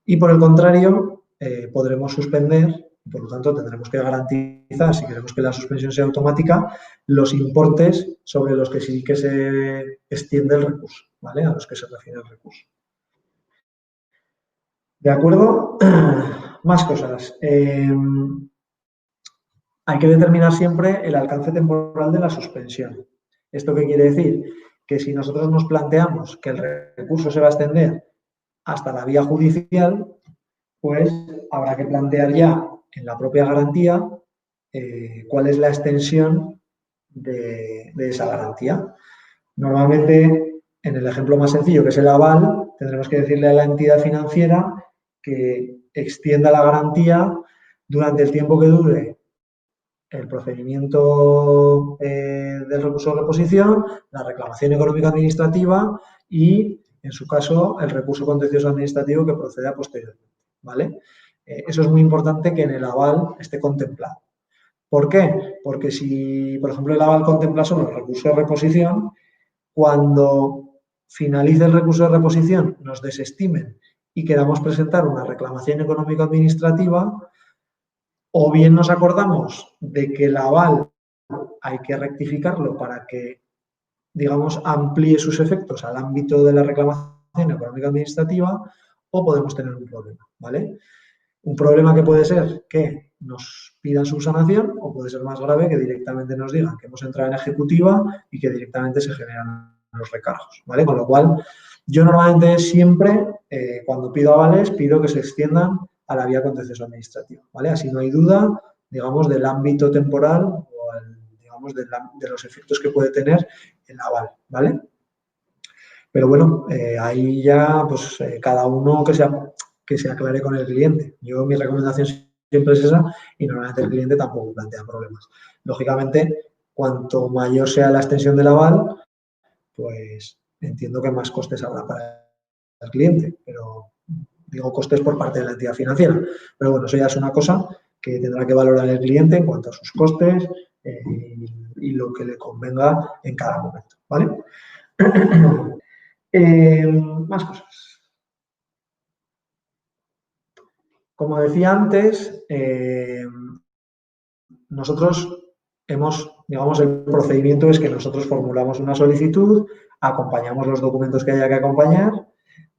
Y por el contrario, podremos suspender. Por lo tanto, tendremos que garantizar, si queremos que la suspensión sea automática, los importes sobre los que sí que se extiende el recurso, ¿vale? A los que se refiere el recurso. ¿De acuerdo? Más cosas. Hay que determinar siempre el alcance temporal de la suspensión. ¿Esto qué quiere decir? Que si nosotros nos planteamos que el recurso se va a extender hasta la vía judicial, pues habrá que plantear ya en la propia garantía cuál es la extensión de esa garantía. Normalmente, en el ejemplo más sencillo, que es el aval, tendremos que decirle a la entidad financiera que extienda la garantía durante el tiempo que dure el procedimiento del recurso de reposición, la reclamación económica administrativa y, en su caso, el recurso contencioso administrativo que proceda posteriormente, ¿vale? Eso es muy importante que en el aval esté contemplado. ¿Por qué? Porque si, por ejemplo, el aval contempla solo el recurso de reposición, cuando finalice el recurso de reposición nos desestimen y queramos presentar una reclamación económico-administrativa, o bien nos acordamos de que el aval hay que rectificarlo para que, digamos, amplíe sus efectos al ámbito de la reclamación económico-administrativa, o podemos tener un problema, ¿vale? Un problema que puede ser que nos pidan subsanación, o puede ser más grave que directamente nos digan que hemos entrado en ejecutiva y que directamente se generan los recargos, ¿vale? Con lo cual, yo normalmente siempre, cuando pido avales, pido que se extiendan a la vía contencioso administrativa, ¿vale? Así no hay duda, digamos, del ámbito temporal o, digamos, de los efectos que puede tener el aval, ¿vale? Pero bueno, ahí ya, pues, cada uno que se aclare con el cliente. Yo, mi recomendación siempre es esa y normalmente el cliente tampoco plantea problemas. Lógicamente, cuanto mayor sea la extensión del aval, pues entiendo que más costes habrá para el cliente, pero digo costes por parte de la entidad financiera. Pero bueno, eso ya es una cosa que tendrá que valorar el cliente en cuanto a sus costes y lo que le convenga en cada momento, ¿vale? Más cosas. Como decía antes, nosotros digamos, el procedimiento es que nosotros formulamos una solicitud, acompañamos los documentos que haya que acompañar,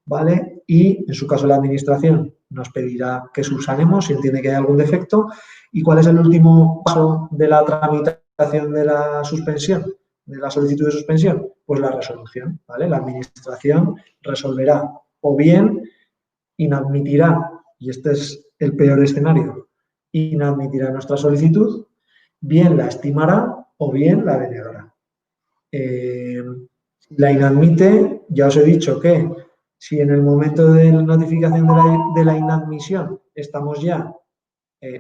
¿vale? Y, en su caso, la administración nos pedirá que subsanemos si entiende que hay algún defecto. ¿Y cuál es el último paso de la tramitación de la suspensión, de la solicitud de suspensión? Pues la resolución, ¿vale? La administración resolverá o bien inadmitirá, y este es el peor escenario, inadmitirá nuestra solicitud, bien la estimará o bien la denegará. La inadmite, ya os he dicho que si en el momento de la notificación de la inadmisión estamos ya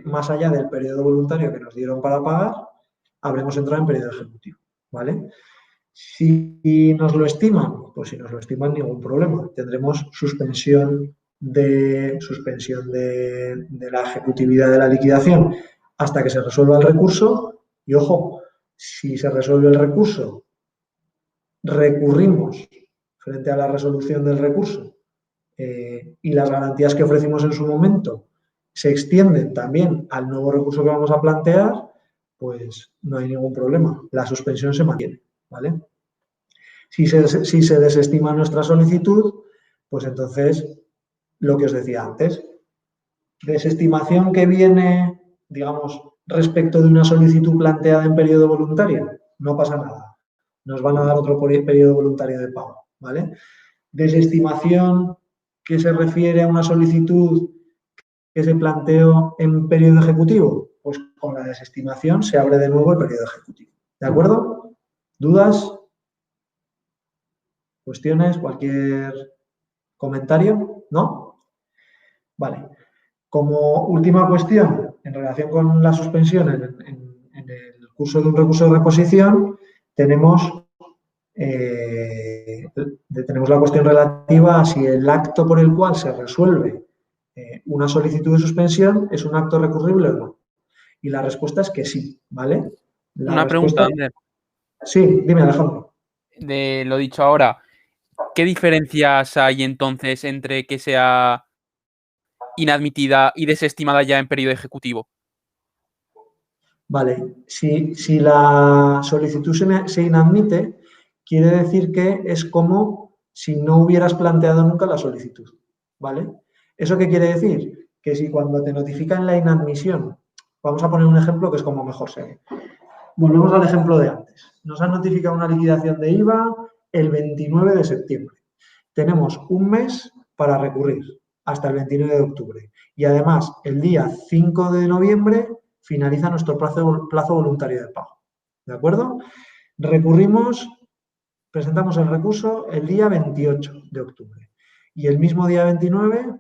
más allá del periodo voluntario que nos dieron para pagar, habremos entrado en periodo ejecutivo, ¿vale? Si nos lo estiman, pues si nos lo estiman, ningún problema. Tendremos suspensión de la ejecutividad de la liquidación hasta que se resuelva el recurso. Y ojo, si se resuelve el recurso, recurrimos frente a la resolución del recurso y las garantías que ofrecimos en su momento se extienden también al nuevo recurso que vamos a plantear, pues no hay ningún problema. La suspensión se mantiene, ¿vale? Si se desestima nuestra solicitud, pues entonces, lo que os decía antes, desestimación que viene, digamos, respecto de una solicitud planteada en periodo voluntario, no pasa nada. Nos van a dar otro periodo voluntario de pago, ¿vale? Desestimación que se refiere a una solicitud que se planteó en periodo ejecutivo, pues con la desestimación se abre de nuevo el periodo ejecutivo. ¿De acuerdo? ¿Dudas? ¿Cuestiones? ¿Cualquier comentario? ¿No? Vale. Como última cuestión, en relación con la suspensión en el curso de un recurso de reposición, tenemos la cuestión relativa a si el acto por el cual se resuelve una solicitud de suspensión es un acto recurrible o no. Y la respuesta es que sí, ¿vale? Una pregunta, Ander. Sí, dime, Alejandro. De lo dicho ahora, ¿qué diferencias hay entonces entre que sea inadmitida y desestimada ya en periodo ejecutivo? Vale, si la solicitud se inadmite, quiere decir que es como si no hubieras planteado nunca la solicitud, ¿vale? ¿Eso qué quiere decir? Que si cuando te notifican la inadmisión, vamos a poner un ejemplo que es como mejor se ve. Volvemos al ejemplo de antes. Nos han notificado una liquidación de IVA el 29 de septiembre. Tenemos un mes para recurrir hasta el 29 de octubre. Y además, el día 5 de noviembre finaliza nuestro plazo voluntario de pago. ¿De acuerdo? Recurrimos, presentamos el recurso el día 28 de octubre. Y el mismo día 29,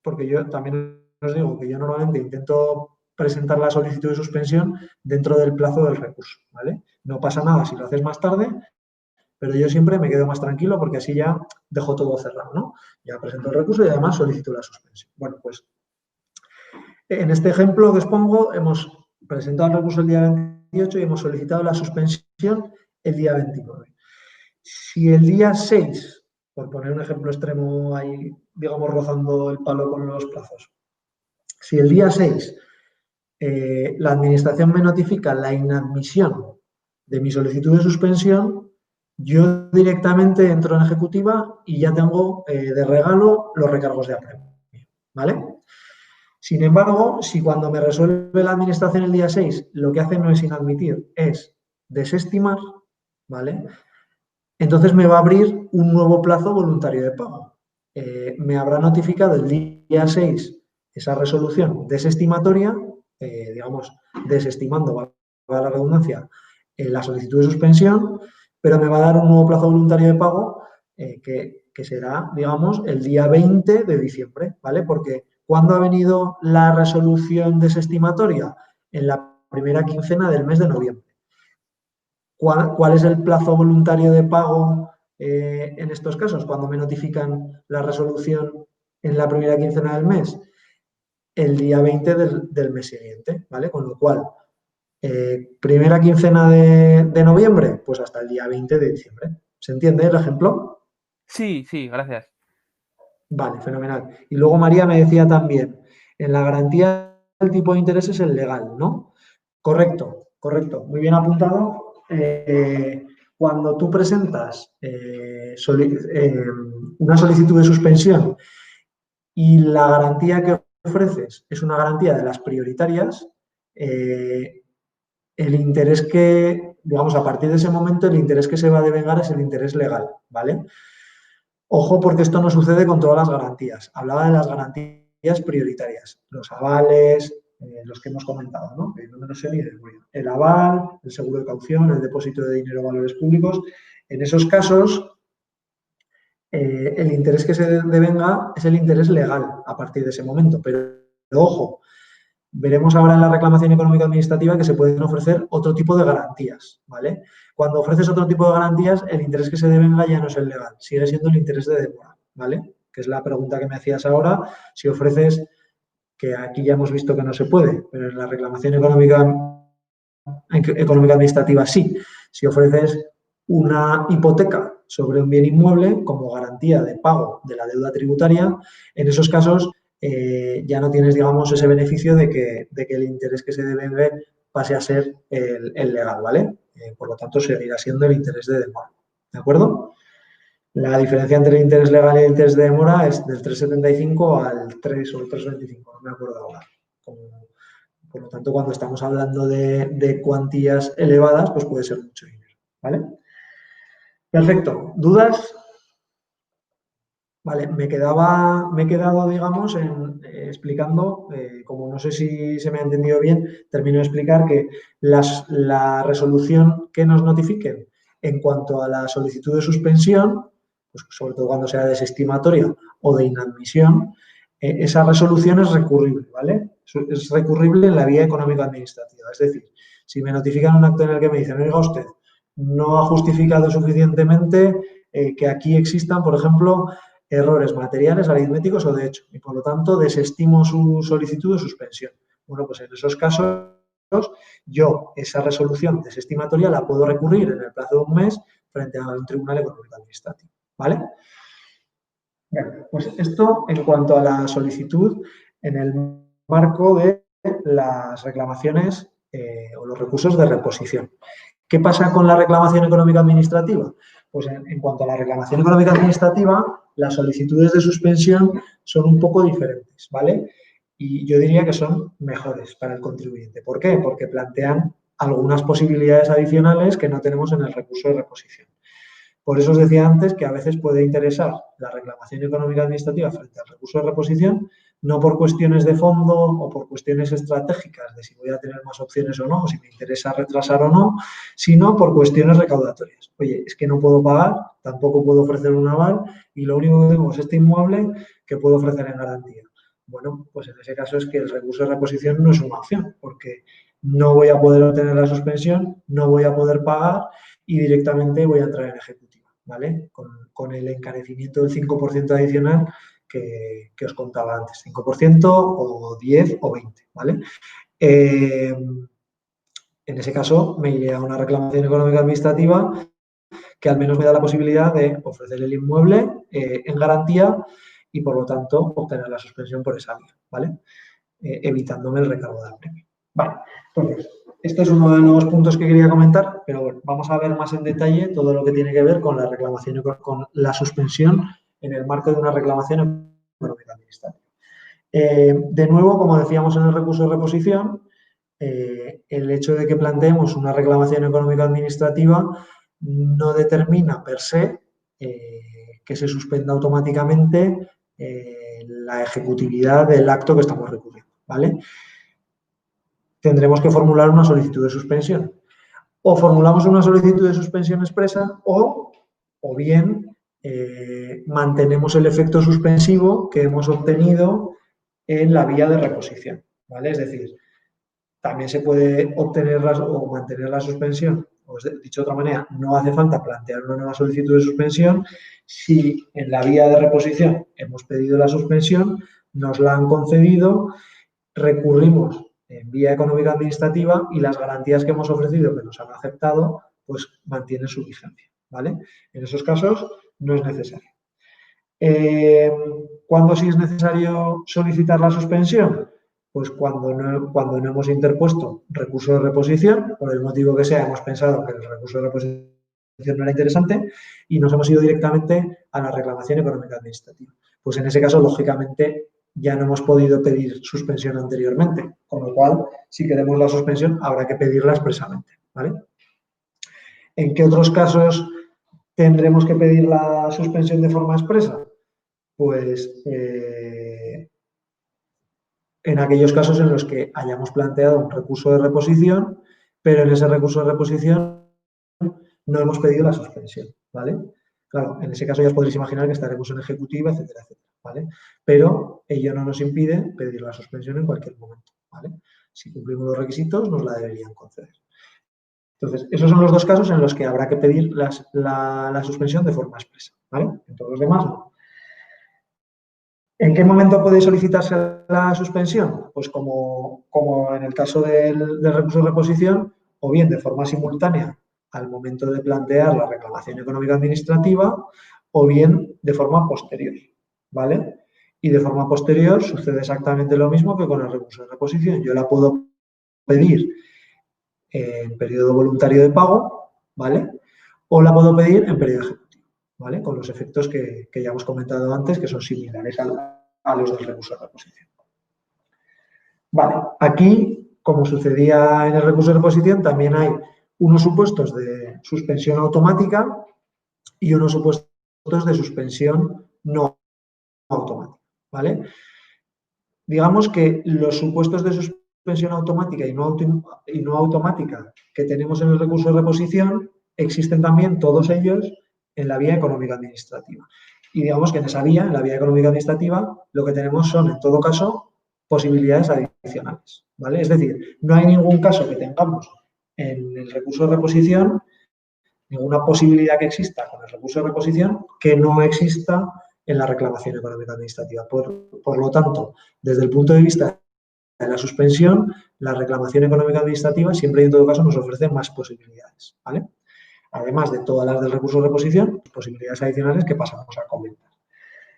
porque yo también os digo que yo normalmente intento presentar la solicitud de suspensión dentro del plazo del recurso, ¿vale? No pasa nada si lo haces más tarde, pero yo siempre me quedo más tranquilo porque así ya dejo todo cerrado, ¿no? Ya presento el recurso y además solicito la suspensión. Bueno, pues en este ejemplo que os pongo, hemos presentado el recurso el día 28 y hemos solicitado la suspensión el día 29. Si el día 6, por poner un ejemplo extremo ahí, digamos, rozando el palo con los plazos, si el día 6 la administración me notifica la inadmisión de mi solicitud de suspensión, yo directamente entro en ejecutiva y ya tengo de regalo los recargos de apremio, ¿vale? Sin embargo, si cuando me resuelve la administración el día 6 lo que hace no es inadmitir, es desestimar, ¿vale? Entonces me va a abrir un nuevo plazo voluntario de pago. Me habrá notificado el día 6 esa resolución desestimatoria, digamos, desestimando, valga la redundancia, la solicitud de suspensión, pero me va a dar un nuevo plazo voluntario de pago que será, digamos, el día 20 de diciembre, ¿vale? Porque ¿cuándo ha venido la resolución desestimatoria? En la primera quincena del mes de noviembre. ¿Cuál es el plazo voluntario de pago en estos casos? Cuando me notifican la resolución en la primera quincena del mes, el día 20 del mes siguiente, ¿vale? Con lo cual, primera quincena de noviembre, pues hasta el día 20 de diciembre. ¿Se entiende el ejemplo? Sí, gracias. Vale, fenomenal. Y luego María me decía también, en la garantía el tipo de interés es el legal, ¿no? Correcto. Muy bien apuntado. Cuando tú presentas una solicitud de suspensión y la garantía que ofreces es una garantía de las prioritarias, el interés que, digamos, a partir de ese momento, el interés que se va a devengar es el interés legal, ¿vale? Ojo, porque esto no sucede con todas las garantías. Hablaba de las garantías prioritarias, los avales, los que hemos comentado, ¿no? Que no me lo sé ni de memoria. El aval, el seguro de caución, el depósito de dinero a valores públicos. En esos casos, el interés que se devenga es el interés legal a partir de ese momento. Pero, ojo, veremos ahora en la reclamación económica administrativa que se pueden ofrecer otro tipo de garantías, ¿vale? Cuando ofreces otro tipo de garantías, el interés que se devenga ya no es el legal, sigue siendo el interés de demora, ¿vale? Que es la pregunta que me hacías ahora, si ofreces, que aquí ya hemos visto que no se puede, pero en la reclamación económica administrativa sí. Si ofreces una hipoteca sobre un bien inmueble como garantía de pago de la deuda tributaria, en esos casos ya no tienes, digamos, ese beneficio de que el interés que se devengue pase a ser el legal, ¿vale? Por lo tanto, seguirá siendo el interés de demora, ¿de acuerdo? La diferencia entre el interés legal y el interés de demora es del 3,75 al 3 o el 3,25, no me acuerdo ahora. Por lo tanto, cuando estamos hablando de cuantías elevadas, pues puede ser mucho dinero, ¿vale? Perfecto. ¿Dudas? Vale, me he quedado, digamos, explicando, como no sé si se me ha entendido bien, termino de explicar que la resolución que nos notifiquen en cuanto a la solicitud de suspensión, pues sobre todo cuando sea desestimatoria o de inadmisión, esa resolución es recurrible, ¿vale? Es recurrible en la vía económico-administrativa. Es decir, si me notifican un acto en el que me dicen, oiga usted, no ha justificado suficientemente que aquí existan, por ejemplo, errores materiales, aritméticos o de hecho, y por lo tanto desestimo su solicitud de suspensión. Bueno, pues en esos casos yo esa resolución desestimatoria la puedo recurrir en el plazo de un mes frente a un tribunal económico administrativo, ¿vale? Bueno, pues esto en cuanto a la solicitud en el marco de las reclamaciones o los recursos de reposición. ¿Qué pasa con la reclamación económica administrativa? Pues en cuanto a la reclamación económica administrativa, las solicitudes de suspensión son un poco diferentes, ¿vale? Y yo diría que son mejores para el contribuyente. ¿Por qué? Porque plantean algunas posibilidades adicionales que no tenemos en el recurso de reposición. Por eso os decía antes que a veces puede interesar la reclamación económica administrativa frente al recurso de reposición, no por cuestiones de fondo o por cuestiones estratégicas de si voy a tener más opciones o no, o si me interesa retrasar o no, sino por cuestiones recaudatorias. Oye, es que no puedo pagar, tampoco puedo ofrecer un aval y lo único que tengo es este inmueble que puedo ofrecer en garantía. Bueno, pues en ese caso es que el recurso de reposición no es una opción, porque no voy a poder obtener la suspensión, no voy a poder pagar y directamente voy a entrar en ejecutiva, ¿vale? Con el encarecimiento del 5% adicional que os contaba antes, 5% o 10 o 20, ¿vale? En ese caso me iré a una reclamación económica administrativa que al menos me da la posibilidad de ofrecer el inmueble en garantía y, por lo tanto, obtener la suspensión por esa vía, ¿vale? Evitándome el recargo del premio. Vale, entonces, este es uno de los puntos que quería comentar, pero bueno, vamos a ver más en detalle todo lo que tiene que ver con la reclamación, con la suspensión en el marco de una reclamación económica administrativa. De nuevo, como decíamos en el recurso de reposición, el hecho de que planteemos una reclamación económica administrativa no determina per se que se suspenda automáticamente la ejecutividad del acto que estamos recurriendo, ¿vale? Tendremos que formular una solicitud de suspensión. O formulamos una solicitud de suspensión expresa o bien mantenemos el efecto suspensivo que hemos obtenido en la vía de reposición, ¿vale? Es decir, también se puede obtener o mantener la suspensión, o dicho de otra manera, no hace falta plantear una nueva solicitud de suspensión si en la vía de reposición hemos pedido la suspensión, nos la han concedido, recurrimos en vía económica administrativa y las garantías que hemos ofrecido que nos han aceptado, pues mantienen su vigencia, ¿vale? En esos casos no es necesario. ¿Cuándo sí es necesario solicitar la suspensión? Pues cuando no hemos interpuesto recurso de reposición, por el motivo que sea, hemos pensado que el recurso de reposición no era interesante y nos hemos ido directamente a la reclamación económica administrativa. Pues en ese caso, lógicamente, ya no hemos podido pedir suspensión anteriormente, con lo cual, si queremos la suspensión, habrá que pedirla expresamente, ¿vale? ¿En qué otros casos tendremos que pedir la suspensión de forma expresa? Pues en aquellos casos en los que hayamos planteado un recurso de reposición, pero en ese recurso de reposición no hemos pedido la suspensión, ¿vale? Claro, en ese caso ya os podréis imaginar que estaremos en ejecutiva, etcétera, etcétera, ¿vale? Pero ello no nos impide pedir la suspensión en cualquier momento, ¿vale? Si cumplimos los requisitos, nos la deberían conceder. Entonces, esos son los dos casos en los que habrá que pedir la suspensión de forma expresa, ¿vale? En todos los demás, no. ¿En qué momento puede solicitarse la suspensión? Pues como en el caso del recurso de reposición, o bien de forma simultánea al momento de plantear la reclamación económica administrativa, o bien de forma posterior, ¿vale? Y de forma posterior sucede exactamente lo mismo que con el recurso de reposición. Yo la puedo pedir en periodo voluntario de pago, ¿vale? O la puedo pedir en periodo ejecutivo, ¿vale? Con los efectos que ya hemos comentado antes, que son similares a los del recurso de reposición. Vale, aquí, como sucedía en el recurso de reposición, también hay unos supuestos de suspensión automática y unos supuestos de suspensión no automática, ¿vale? Digamos que los supuestos de suspensión automática y no automática que tenemos en el recurso de reposición existen también todos ellos en la vía económica administrativa. Y digamos que en esa vía, en la vía económica administrativa, lo que tenemos son, en todo caso, posibilidades adicionales, ¿vale? Es decir, no hay ningún caso que tengamos en el recurso de reposición, ninguna posibilidad que exista con el recurso de reposición que no exista en la reclamación económica administrativa. Por lo tanto, desde el punto de vista de la suspensión, la reclamación económica administrativa siempre y en todo caso nos ofrece más posibilidades, ¿vale? Además de todas las del recurso de reposición, posibilidades adicionales que pasamos a comentar.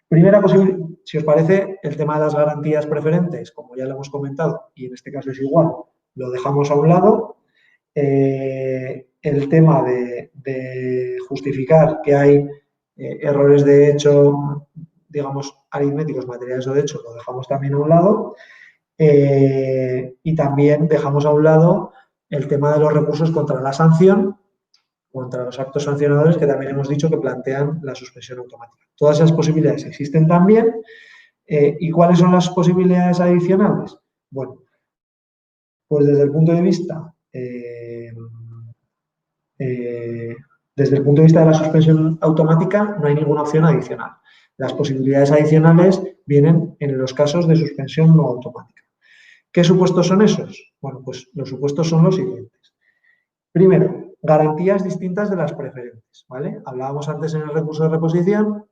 Primera posibilidad, si os parece, el tema de las garantías preferentes, como ya lo hemos comentado, y en este caso es igual, lo dejamos a un lado. El tema de justificar que hay errores de hecho, digamos, aritméticos, materiales o de hecho, lo dejamos también a un lado. Y también dejamos a un lado el tema de los recursos contra la sanción, contra los actos sancionadores, que también hemos dicho que plantean la suspensión automática. Todas esas posibilidades existen también. ¿Y cuáles son las posibilidades adicionales? Bueno, pues desde el punto de vista de la suspensión automática no hay ninguna opción adicional. Las posibilidades adicionales vienen en los casos de suspensión no automática. ¿Qué supuestos son esos? Bueno, pues los supuestos son los siguientes. Primero, garantías distintas de las preferentes, ¿vale? Hablábamos antes en el recurso de reposición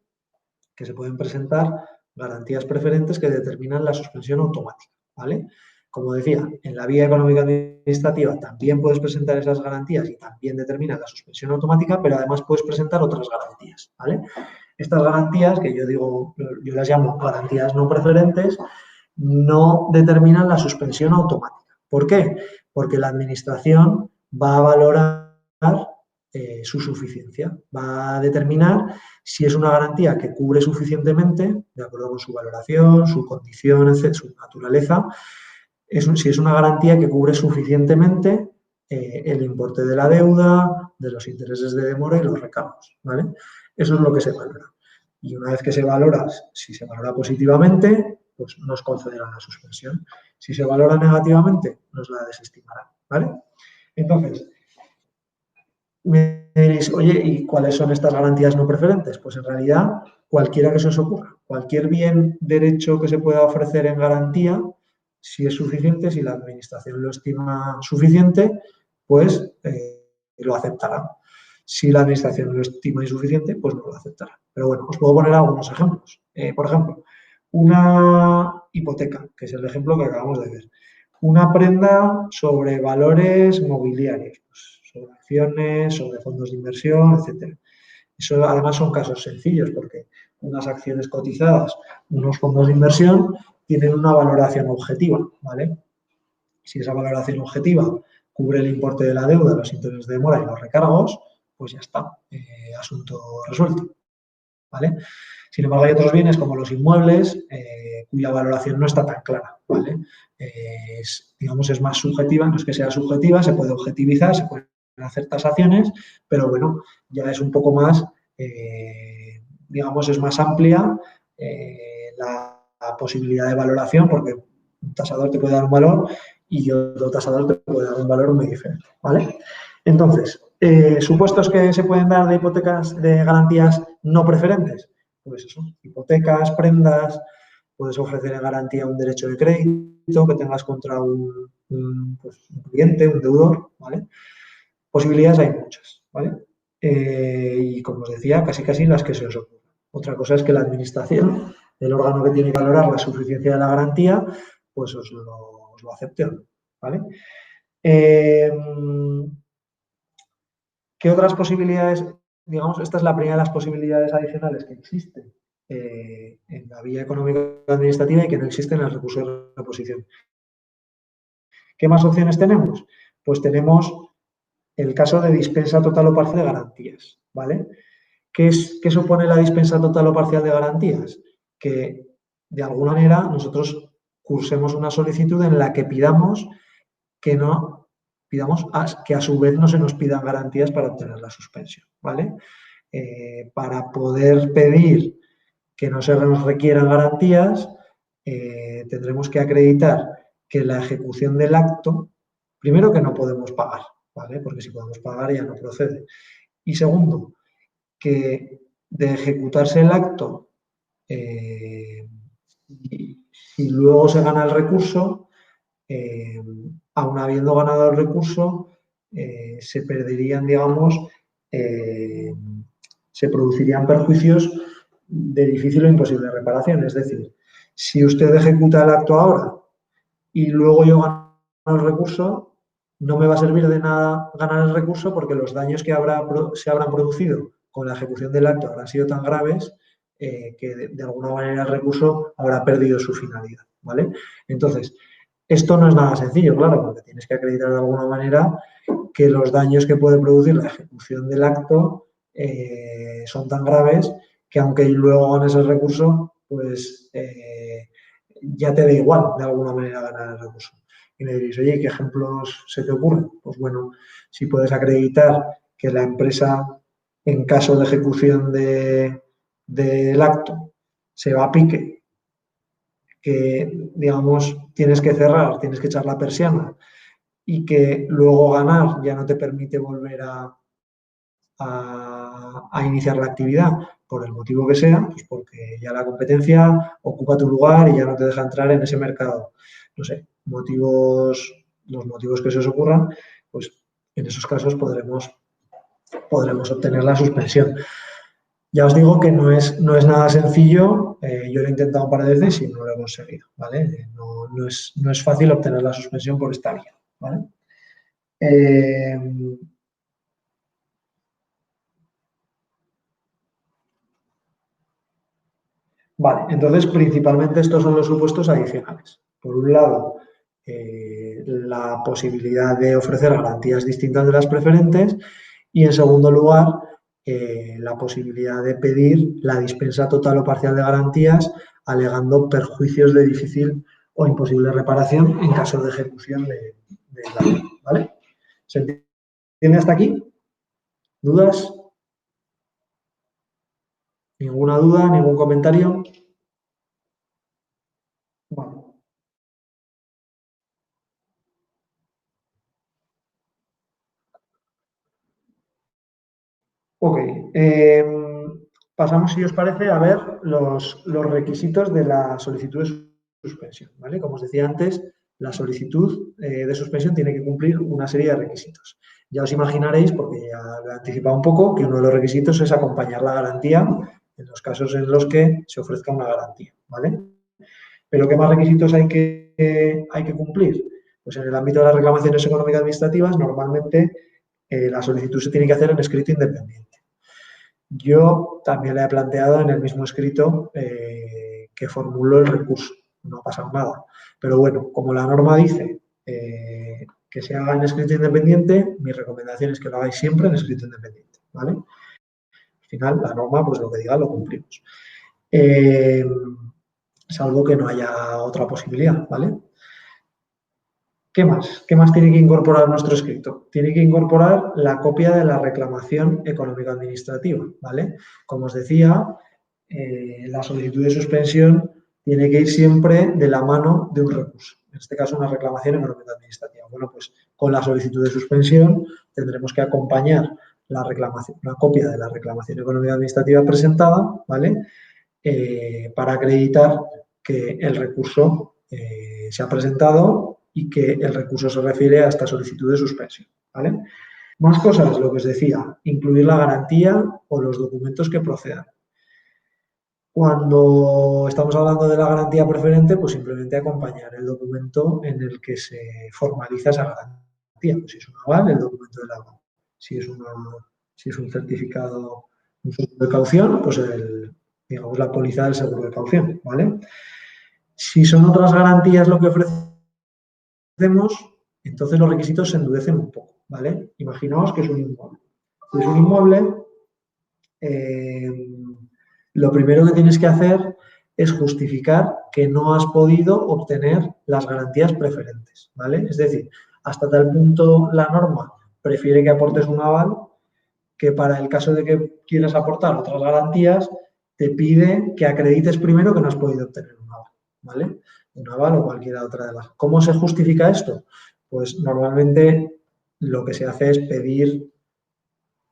que se pueden presentar garantías preferentes que determinan la suspensión automática, ¿vale? Como decía, en la vía económica administrativa también puedes presentar esas garantías y también determinan la suspensión automática, pero además puedes presentar otras garantías, ¿vale? Estas garantías, que yo las llamo garantías no preferentes, no determinan la suspensión automática. ¿Por qué? Porque la administración va a valorar su suficiencia, va a determinar si es una garantía que cubre suficientemente, de acuerdo con su valoración, su condición, su naturaleza, si es una garantía que cubre suficientemente el importe de la deuda, de los intereses de demora y los recargos, ¿vale? Eso es lo que se valora. Y una vez que se valora, si se valora positivamente, pues nos concederán la suspensión. Si se valora negativamente, nos la desestimarán, ¿vale? Entonces, me diréis, oye, ¿y cuáles son estas garantías no preferentes? Pues en realidad, cualquiera que se os ocurra, cualquier bien, derecho que se pueda ofrecer en garantía, si es suficiente, si la administración lo estima suficiente, pues lo aceptará. Si la administración lo estima insuficiente, pues no lo aceptará. Pero bueno, os puedo poner algunos ejemplos. Por ejemplo, una hipoteca, que es el ejemplo que acabamos de ver. Una prenda sobre valores mobiliarios, pues, sobre acciones, sobre fondos de inversión, etc. Eso además son casos sencillos porque unas acciones cotizadas, unos fondos de inversión tienen una valoración objetiva, ¿vale? Si esa valoración objetiva cubre el importe de la deuda, los intereses de demora y los recargos, pues ya está, asunto resuelto, ¿vale? Sin embargo, hay otros bienes como los inmuebles cuya valoración no está tan clara, ¿vale? Digamos, es más subjetiva, no es que sea subjetiva, se puede objetivizar, se pueden hacer tasaciones, pero bueno, ya es un poco más, digamos, es más amplia la posibilidad de valoración porque un tasador te puede dar un valor y otro tasador te puede dar un valor muy diferente, ¿vale? Entonces, supuestos que se pueden dar de hipotecas, de garantías no preferentes, pues eso, hipotecas, prendas, puedes ofrecer en garantía un derecho de crédito que tengas contra un cliente, un deudor, ¿vale? Posibilidades hay muchas, ¿vale? Y como os decía, casi las que se os ocurran. Otra cosa es que la administración, el órgano que tiene que valorar la suficiencia de la garantía, pues os lo acepte o no, ¿vale? ¿Qué otras posibilidades? Digamos, esta es la primera de las posibilidades adicionales que existen en la vía económico-administrativa y que no existe en el recurso de reposición. ¿Qué más opciones tenemos? Pues tenemos el caso de dispensa total o parcial de garantías, ¿vale? ¿Qué supone la dispensa total o parcial de garantías? Que de alguna manera nosotros cursemos una solicitud en la que pidamos que a su vez no se nos pidan garantías para obtener la suspensión, ¿vale? Para poder pedir que no se nos requieran garantías, tendremos que acreditar que la ejecución del acto, primero que no podemos pagar, ¿vale? Porque si podemos pagar ya no procede. Y segundo, que de ejecutarse el acto y luego se gana el recurso, aun habiendo ganado el recurso, se perderían, digamos, se producirían perjuicios de difícil o imposible reparación. Es decir, si usted ejecuta el acto ahora y luego yo gano el recurso, no me va a servir de nada ganar el recurso porque los daños que se habrán producido con la ejecución del acto habrán sido tan graves que de alguna manera el recurso habrá perdido su finalidad, ¿vale? Entonces, esto no es nada sencillo, claro, porque tienes que acreditar de alguna manera que los daños que puede producir la ejecución del acto son tan graves que aunque luego ganes el recurso, pues ya te da igual de alguna manera ganar el recurso. Y me diréis, oye, ¿qué ejemplos se te ocurren? Pues bueno, si puedes acreditar que la empresa, en caso de ejecución del acto, se va a pique, que, digamos, tienes que cerrar, tienes que echar la persiana y que luego ganar ya no te permite volver a iniciar la actividad por el motivo que sea, pues porque ya la competencia ocupa tu lugar y ya no te deja entrar en ese mercado. No sé, los motivos que se os ocurran, pues en esos casos podremos obtener la suspensión. Ya os digo que no es nada sencillo, yo lo he intentado un par de veces y no lo he conseguido, ¿vale? No es fácil obtener la suspensión por esta vía, ¿vale? Vale, entonces principalmente estos son los supuestos adicionales. Por un lado, la posibilidad de ofrecer garantías distintas de las preferentes y en segundo lugar, la posibilidad de pedir la dispensa total o parcial de garantías alegando perjuicios de difícil o imposible reparación en caso de ejecución de la ley, ¿vale? ¿Se entiende hasta aquí? ¿Dudas? ¿Ninguna duda? ¿Ningún comentario? Bueno. Ok. Pasamos, si os parece, a ver los requisitos de la solicitud de suspensión, ¿vale? Como os decía antes, la solicitud de suspensión tiene que cumplir una serie de requisitos. Ya os imaginaréis, porque ya lo he anticipado un poco, que uno de los requisitos es acompañar la garantía en los casos en los que se ofrezca una garantía, ¿vale? Pero ¿qué más requisitos hay que cumplir? Pues en el ámbito de las reclamaciones económicas administrativas, normalmente la solicitud se tiene que hacer en escrito independiente. Yo también la he planteado en el mismo escrito que formuló el recurso, no ha pasado nada. Pero bueno, como la norma dice que se haga en escrito independiente, mi recomendación es que lo hagáis siempre en escrito independiente, ¿vale? Al final, la norma, pues lo que diga, lo cumplimos. Salvo que no haya otra posibilidad, ¿vale? ¿Qué más? ¿Qué más tiene que incorporar nuestro escrito? Tiene que incorporar la copia de la reclamación económico-administrativa, ¿vale? Como os decía, la solicitud de suspensión tiene que ir siempre de la mano de un recurso, en este caso una reclamación económico-administrativa. Bueno, pues con la solicitud de suspensión tendremos que acompañar la copia de la reclamación económico-administrativa presentada, ¿vale? Para acreditar que el recurso se ha presentado y que el recurso se refiere a esta solicitud de suspensión, ¿vale? Más cosas, lo que os decía, incluir la garantía o los documentos que procedan. Cuando estamos hablando de la garantía preferente, pues simplemente acompañar el documento en el que se formaliza esa garantía. Pues si es un aval, el documento del aval. Si es un certificado, un seguro de caución, pues digamos, la póliza del seguro de caución, ¿vale? Si son otras garantías lo que ofrecemos, entonces los requisitos se endurecen un poco, ¿vale? Imaginaos que es un inmueble. Si es un inmueble, lo primero que tienes que hacer es justificar que no has podido obtener las garantías preferentes, ¿vale? Es decir, hasta tal punto la norma prefiere que aportes un aval que para el caso de que quieras aportar otras garantías, te pide que acredites primero que no has podido obtener un aval, ¿vale? Un aval o cualquiera otra de las. ¿Cómo se justifica esto? Pues normalmente lo que se hace es pedir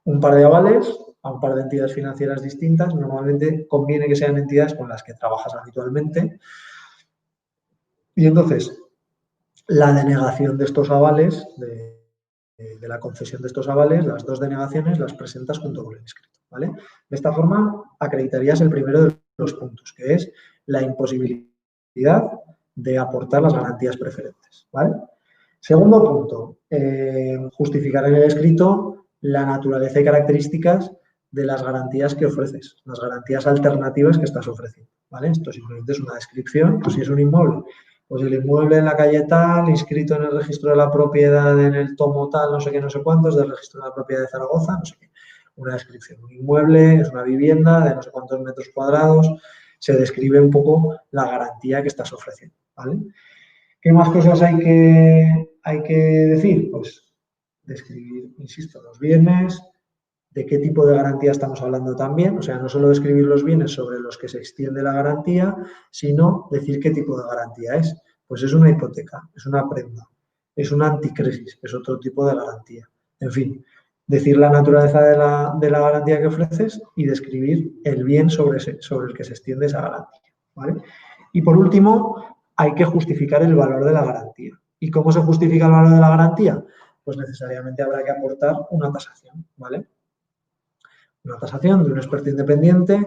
un par de avales a un par de entidades financieras distintas. Normalmente conviene que sean entidades con las que trabajas habitualmente. Y entonces, la denegación de estos avales, de la concesión de estos avales, las dos denegaciones las presentas junto con el escrito, ¿vale? De esta forma, acreditarías el primero de los puntos, que es la imposibilidad de aportar las garantías preferentes, ¿vale? Segundo punto, justificar en el escrito la naturaleza y características de las garantías que ofreces, las garantías alternativas que estás ofreciendo, ¿vale? Esto simplemente es una descripción, pues si es un inmueble, pues el inmueble en la calle tal, inscrito en el registro de la propiedad en el tomo tal, no sé qué, no sé cuántos, del registro de la propiedad de Zaragoza, no sé qué. Una descripción. Un inmueble es una vivienda de no sé cuántos metros cuadrados, se describe un poco la garantía que estás ofreciendo, ¿vale? ¿Qué más cosas hay que decir? Pues describir, insisto, los bienes, de qué tipo de garantía estamos hablando también, o sea, no solo describir los bienes sobre los que se extiende la garantía, sino decir qué tipo de garantía es. Pues es una hipoteca, es una prenda, es una anticrisis, es otro tipo de garantía. En fin, decir la naturaleza de la garantía que ofreces y describir el bien sobre el que se extiende esa garantía, ¿vale? Y por último, hay que justificar el valor de la garantía. ¿Y cómo se justifica el valor de la garantía? Pues necesariamente habrá que aportar una tasación, ¿vale? Una tasación de un experto independiente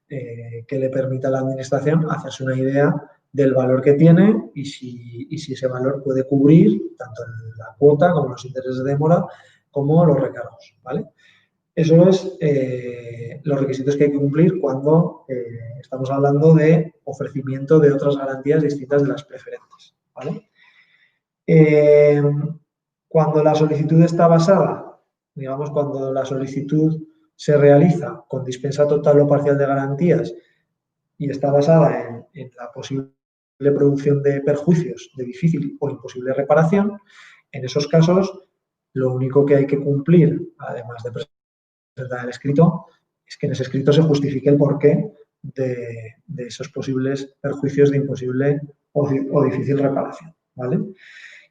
que le permita a la administración hacerse una idea del valor que tiene y si ese valor puede cubrir tanto la cuota como los intereses de demora como los recargos, ¿vale? Eso es los requisitos que hay que cumplir cuando estamos hablando de ofrecimiento de otras garantías distintas de las preferentes, ¿vale? Cuando la solicitud está basada, digamos, cuando la solicitud se realiza con dispensa total o parcial de garantías y está basada en la posible producción de perjuicios de difícil o imposible reparación, en esos casos lo único que hay que cumplir, además de presentar el escrito, es que en ese escrito se justifique el porqué de esos posibles perjuicios de imposible o difícil reparación, ¿vale?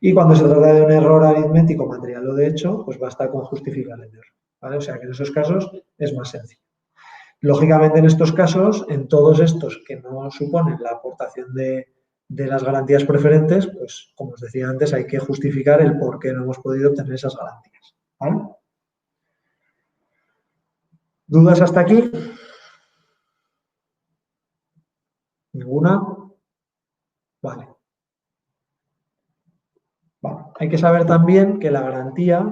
Y cuando se trata de un error aritmético, material o de hecho, pues basta con justificar el error, ¿vale? O sea que en esos casos es más sencillo. Lógicamente, en estos casos, en todos estos que no suponen la aportación de las garantías preferentes, pues como os decía antes, hay que justificar el por qué no hemos podido obtener esas garantías, ¿vale? ¿Dudas hasta aquí? ¿Ninguna? Vale. Hay que saber también que la garantía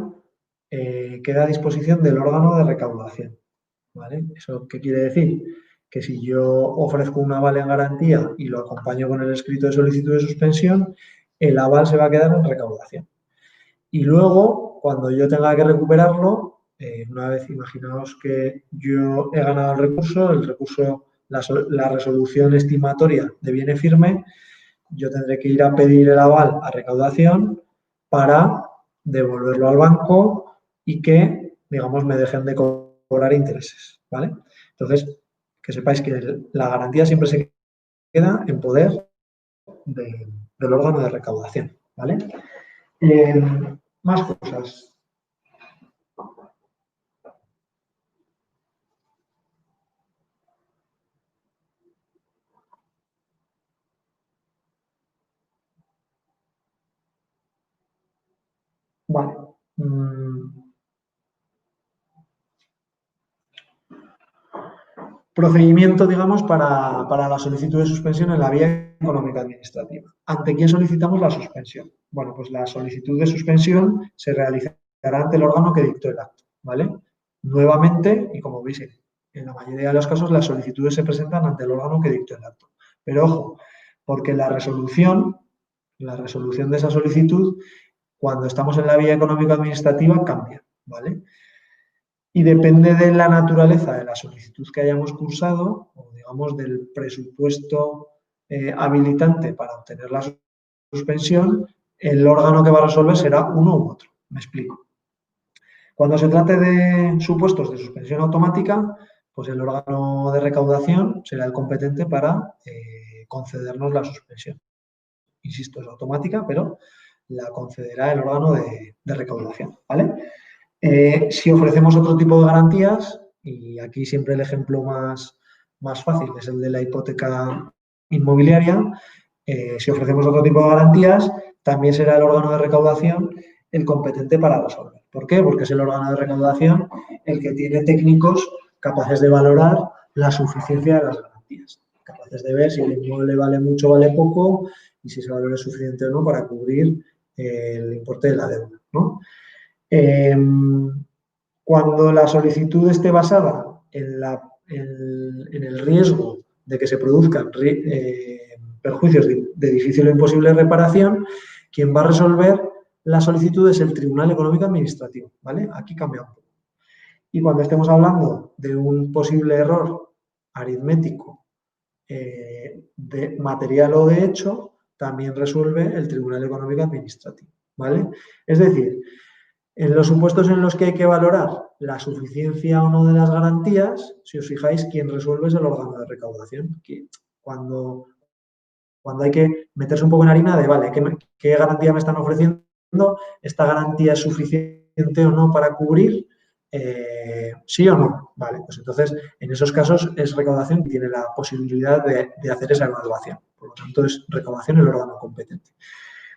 queda a disposición del órgano de recaudación, ¿vale? ¿Eso qué quiere decir? Que si yo ofrezco un aval en garantía y lo acompaño con el escrito de solicitud de suspensión, el aval se va a quedar en recaudación. Y luego, cuando yo tenga que recuperarlo, una vez imaginaos que yo he ganado el recurso, la resolución estimatoria de bien firme, yo tendré que ir a pedir el aval a recaudación para devolverlo al banco y que, digamos, me dejen de cobrar intereses, ¿vale? Entonces, que sepáis que la garantía siempre se queda en poder del órgano de recaudación, ¿vale? Más cosas. Vale. Procedimiento, digamos, para la solicitud de suspensión en la vía económica administrativa. ¿Ante quién solicitamos la suspensión? Bueno, pues la solicitud de suspensión se realizará ante el órgano que dictó el acto, ¿vale? Nuevamente, y como veis en la mayoría de los casos las solicitudes se presentan ante el órgano que dictó el acto. Pero ojo, porque la resolución de esa solicitud, cuando estamos en la vía económico-administrativa, cambia, ¿vale? Y depende de la naturaleza de la solicitud que hayamos cursado, o digamos del presupuesto habilitante para obtener la suspensión, el órgano que va a resolver será uno u otro. Me explico. Cuando se trate de supuestos de suspensión automática, pues el órgano de recaudación será el competente para concedernos la suspensión. Insisto, es automática, pero la concederá el órgano de recaudación, ¿vale? Si ofrecemos otro tipo de garantías, y aquí siempre el ejemplo más fácil es el de la hipoteca inmobiliaria, si ofrecemos otro tipo de garantías, también será el órgano de recaudación el competente para resolver. ¿Por qué? Porque es el órgano de recaudación el que tiene técnicos capaces de valorar la suficiencia de las garantías, capaces de ver si el inmueble vale mucho o vale poco y si ese valor es suficiente o no para cubrir el importe de la deuda, ¿no? Cuando la solicitud esté basada en el riesgo de que se produzcan perjuicios de difícil o imposible reparación, quien va a resolver la solicitud es el Tribunal Económico Administrativo, ¿vale? Aquí cambia un poco. Y cuando estemos hablando de un posible error aritmético de material o de hecho, también resuelve el Tribunal Económico Administrativo, ¿vale? Es decir, en los supuestos en los que hay que valorar la suficiencia o no de las garantías, si os fijáis, quien resuelve es el órgano de recaudación. Que cuando hay que meterse un poco en harina de, vale, ¿qué garantía me están ofreciendo? ¿Esta garantía es suficiente o no para cubrir? ¿Sí o no? Vale, pues entonces, en esos casos es recaudación que tiene la posibilidad de hacer esa evaluación. Por lo tanto, es recaudación el órgano competente.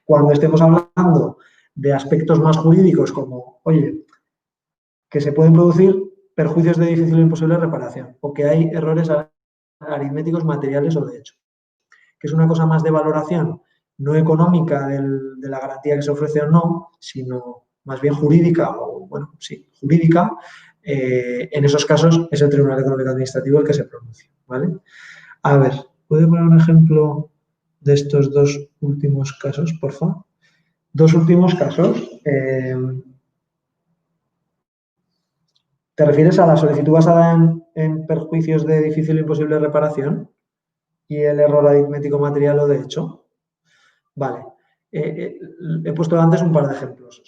Cuando estemos hablando de aspectos más jurídicos como, oye, que se pueden producir perjuicios de difícil o imposible reparación o que hay errores aritméticos, materiales o de hecho, que es una cosa más de valoración no económica de la garantía que se ofrece o no, sino más bien jurídica, o bueno, sí, jurídica, en esos casos es el Tribunal Económico Administrativo el que se pronuncia, ¿vale? A ver, ¿puede poner un ejemplo de estos dos últimos casos, por favor? Dos últimos casos. ¿Te refieres a la solicitud basada en perjuicios de difícil o imposible reparación y el error aritmético material o de hecho? Vale. He puesto antes un par de ejemplos.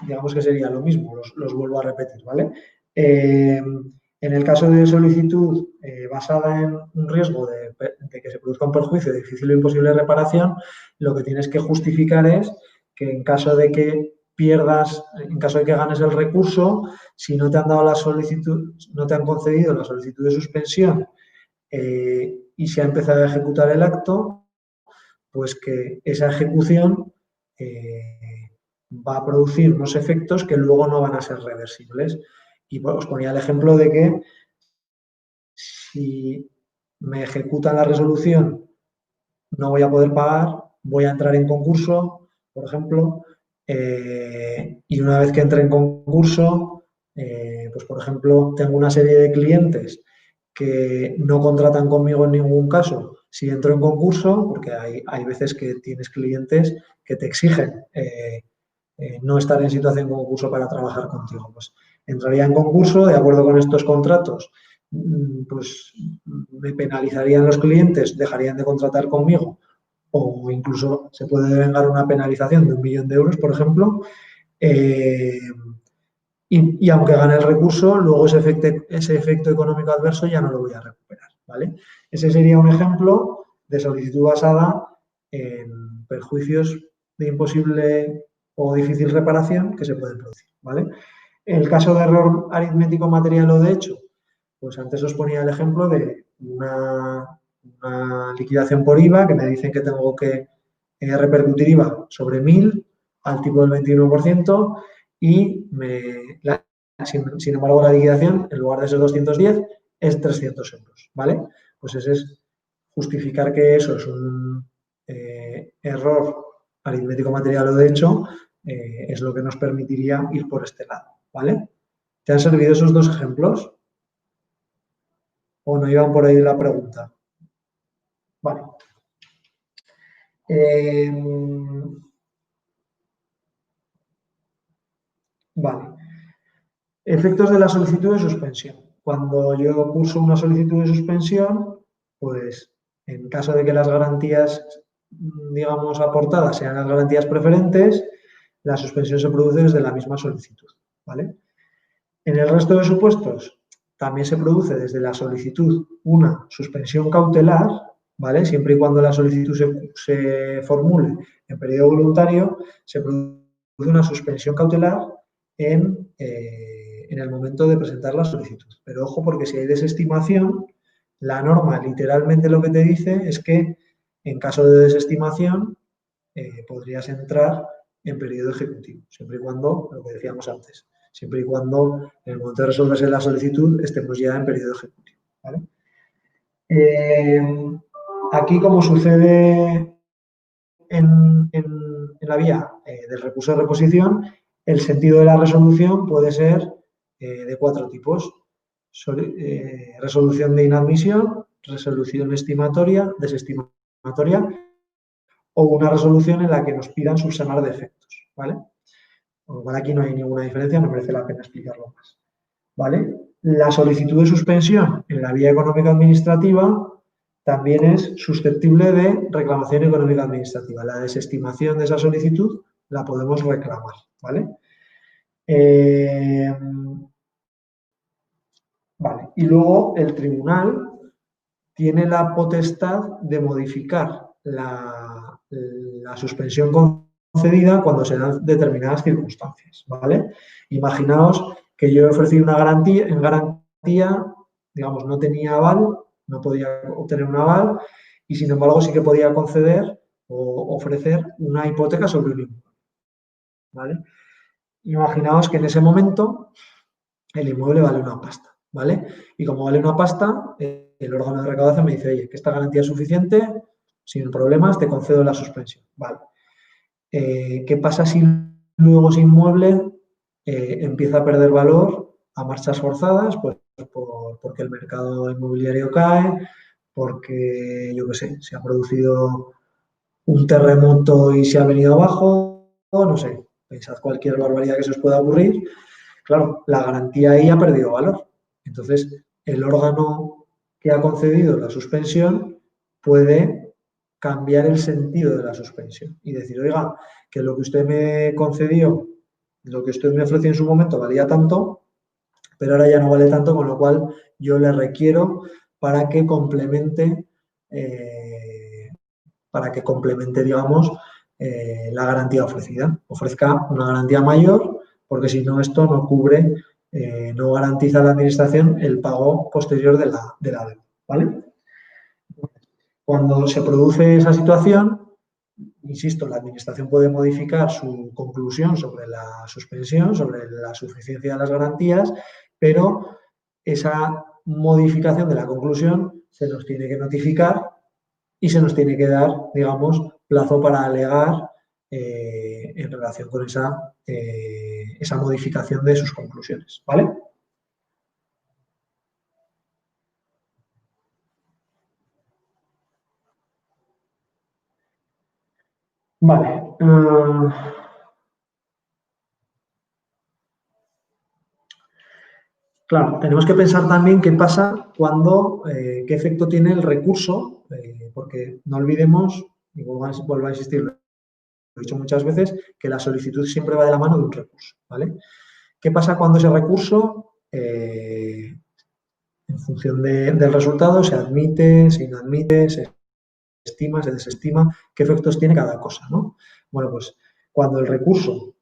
Digamos que sería lo mismo, los vuelvo a repetir, ¿vale? En el caso de solicitud basada en un riesgo de que se produzca un perjuicio de difícil o imposible reparación, lo que tienes que justificar es que en caso de que pierdas, en caso de que ganes el recurso, si no te han dado la solicitud, no te han concedido la solicitud de suspensión y se ha empezado a ejecutar el acto, pues que esa ejecución va a producir unos efectos que luego no van a ser reversibles. Y bueno, os ponía el ejemplo de que si me ejecutan la resolución no voy a poder pagar, voy a entrar en concurso, por ejemplo, y una vez que entre en concurso, pues por ejemplo, tengo una serie de clientes que no contratan conmigo en ningún caso si entro en concurso, porque hay veces que tienes clientes que te exigen no estar en situación de concurso para trabajar contigo. Pues entraría en concurso, de acuerdo con estos contratos, pues me penalizarían los clientes, dejarían de contratar conmigo o incluso se puede devengar una penalización de 1 millón de euros, por ejemplo, y aunque gane el recurso, luego ese efecto económico adverso ya no lo voy a recuperar, ¿vale? Ese sería un ejemplo de solicitud basada en perjuicios de imposible o difícil reparación que se pueden producir, ¿vale? El caso de error aritmético material o de hecho, pues antes os ponía el ejemplo de una liquidación por IVA que me dicen que tengo que repercutir IVA sobre 1.000 al tipo del 21% y sin embargo la liquidación en lugar de ser 210 es 300 euros, ¿vale? Pues ese es justificar que eso es un error aritmético material o de hecho es lo que nos permitiría ir por este lado, ¿vale? ¿Te han servido esos dos ejemplos? ¿O no iban por ahí la pregunta? Vale. Vale. Efectos de la solicitud de suspensión. Cuando yo curso una solicitud de suspensión, pues en caso de que las garantías, digamos, aportadas sean las garantías preferentes, la suspensión se produce desde la misma solicitud, ¿vale? En el resto de supuestos, también se produce desde la solicitud una suspensión cautelar, ¿vale? Siempre y cuando la solicitud se formule en periodo voluntario, se produce una suspensión cautelar en el momento de presentar la solicitud. Pero ojo, porque si hay desestimación, la norma literalmente lo que te dice es que en caso de desestimación podrías entrar en periodo ejecutivo, siempre y cuando, lo que decíamos antes, siempre y cuando en el momento de resolverse la solicitud estemos ya en periodo ejecutivo, ¿vale? Aquí, como sucede en la vía del recurso de reposición, el sentido de la resolución puede ser de 4 tipos. Resolución de inadmisión, resolución estimatoria, desestimatoria o una resolución en la que nos pidan subsanar defectos, ¿vale? Con lo cual aquí no hay ninguna diferencia, no merece la pena explicarlo más, ¿vale? La solicitud de suspensión en la vía económica administrativa también es susceptible de reclamación económica administrativa. La desestimación de esa solicitud la podemos reclamar, ¿vale? Vale. Y luego el tribunal tiene la potestad de modificar la suspensión concedida cuando se dan determinadas circunstancias, ¿vale? Imaginaos que yo he ofrecido una garantía, digamos, no tenía aval, no podía obtener un aval y, sin embargo, sí que podía conceder o ofrecer una hipoteca sobre un inmueble, ¿vale? Imaginaos que en ese momento el inmueble vale una pasta, ¿vale? Y como vale una pasta, el órgano de recaudación me dice, oye, que esta garantía es suficiente, sin problemas, te concedo la suspensión, ¿vale? ¿Qué pasa si luego ese inmueble empieza a perder valor a marchas forzadas? Pues porque el mercado inmobiliario cae, porque, yo qué sé, se ha producido un terremoto y se ha venido abajo, o no sé, pensad cualquier barbaridad que se os pueda ocurrir. Claro, la garantía ahí ha perdido valor. Entonces, el órgano que ha concedido la suspensión puede cambiar el sentido de la suspensión y decir, oiga, que lo que usted me concedió, lo que usted me ofreció en su momento valía tanto, pero ahora ya no vale tanto, con lo cual yo le requiero para que complemente, digamos, la garantía ofrecida. Ofrezca una garantía mayor, porque si no, esto no cubre, no garantiza a la administración el pago posterior de la deuda, ¿vale? Cuando se produce esa situación, insisto, la administración puede modificar su conclusión sobre la suspensión, sobre la suficiencia de las garantías, pero esa modificación de la conclusión se nos tiene que notificar y se nos tiene que dar, digamos, plazo para alegar en relación con esa modificación de sus conclusiones, ¿vale? Vale. Claro, tenemos que pensar también qué pasa cuando, qué efecto tiene el recurso, porque no olvidemos, y vuelvo a insistir, lo he dicho muchas veces, que la solicitud siempre va de la mano de un recurso, ¿vale? ¿Qué pasa cuando ese recurso, en función del resultado, se admite, se inadmite, se estima, se desestima, qué efectos tiene cada cosa, ¿no? Bueno, pues cuando el recurso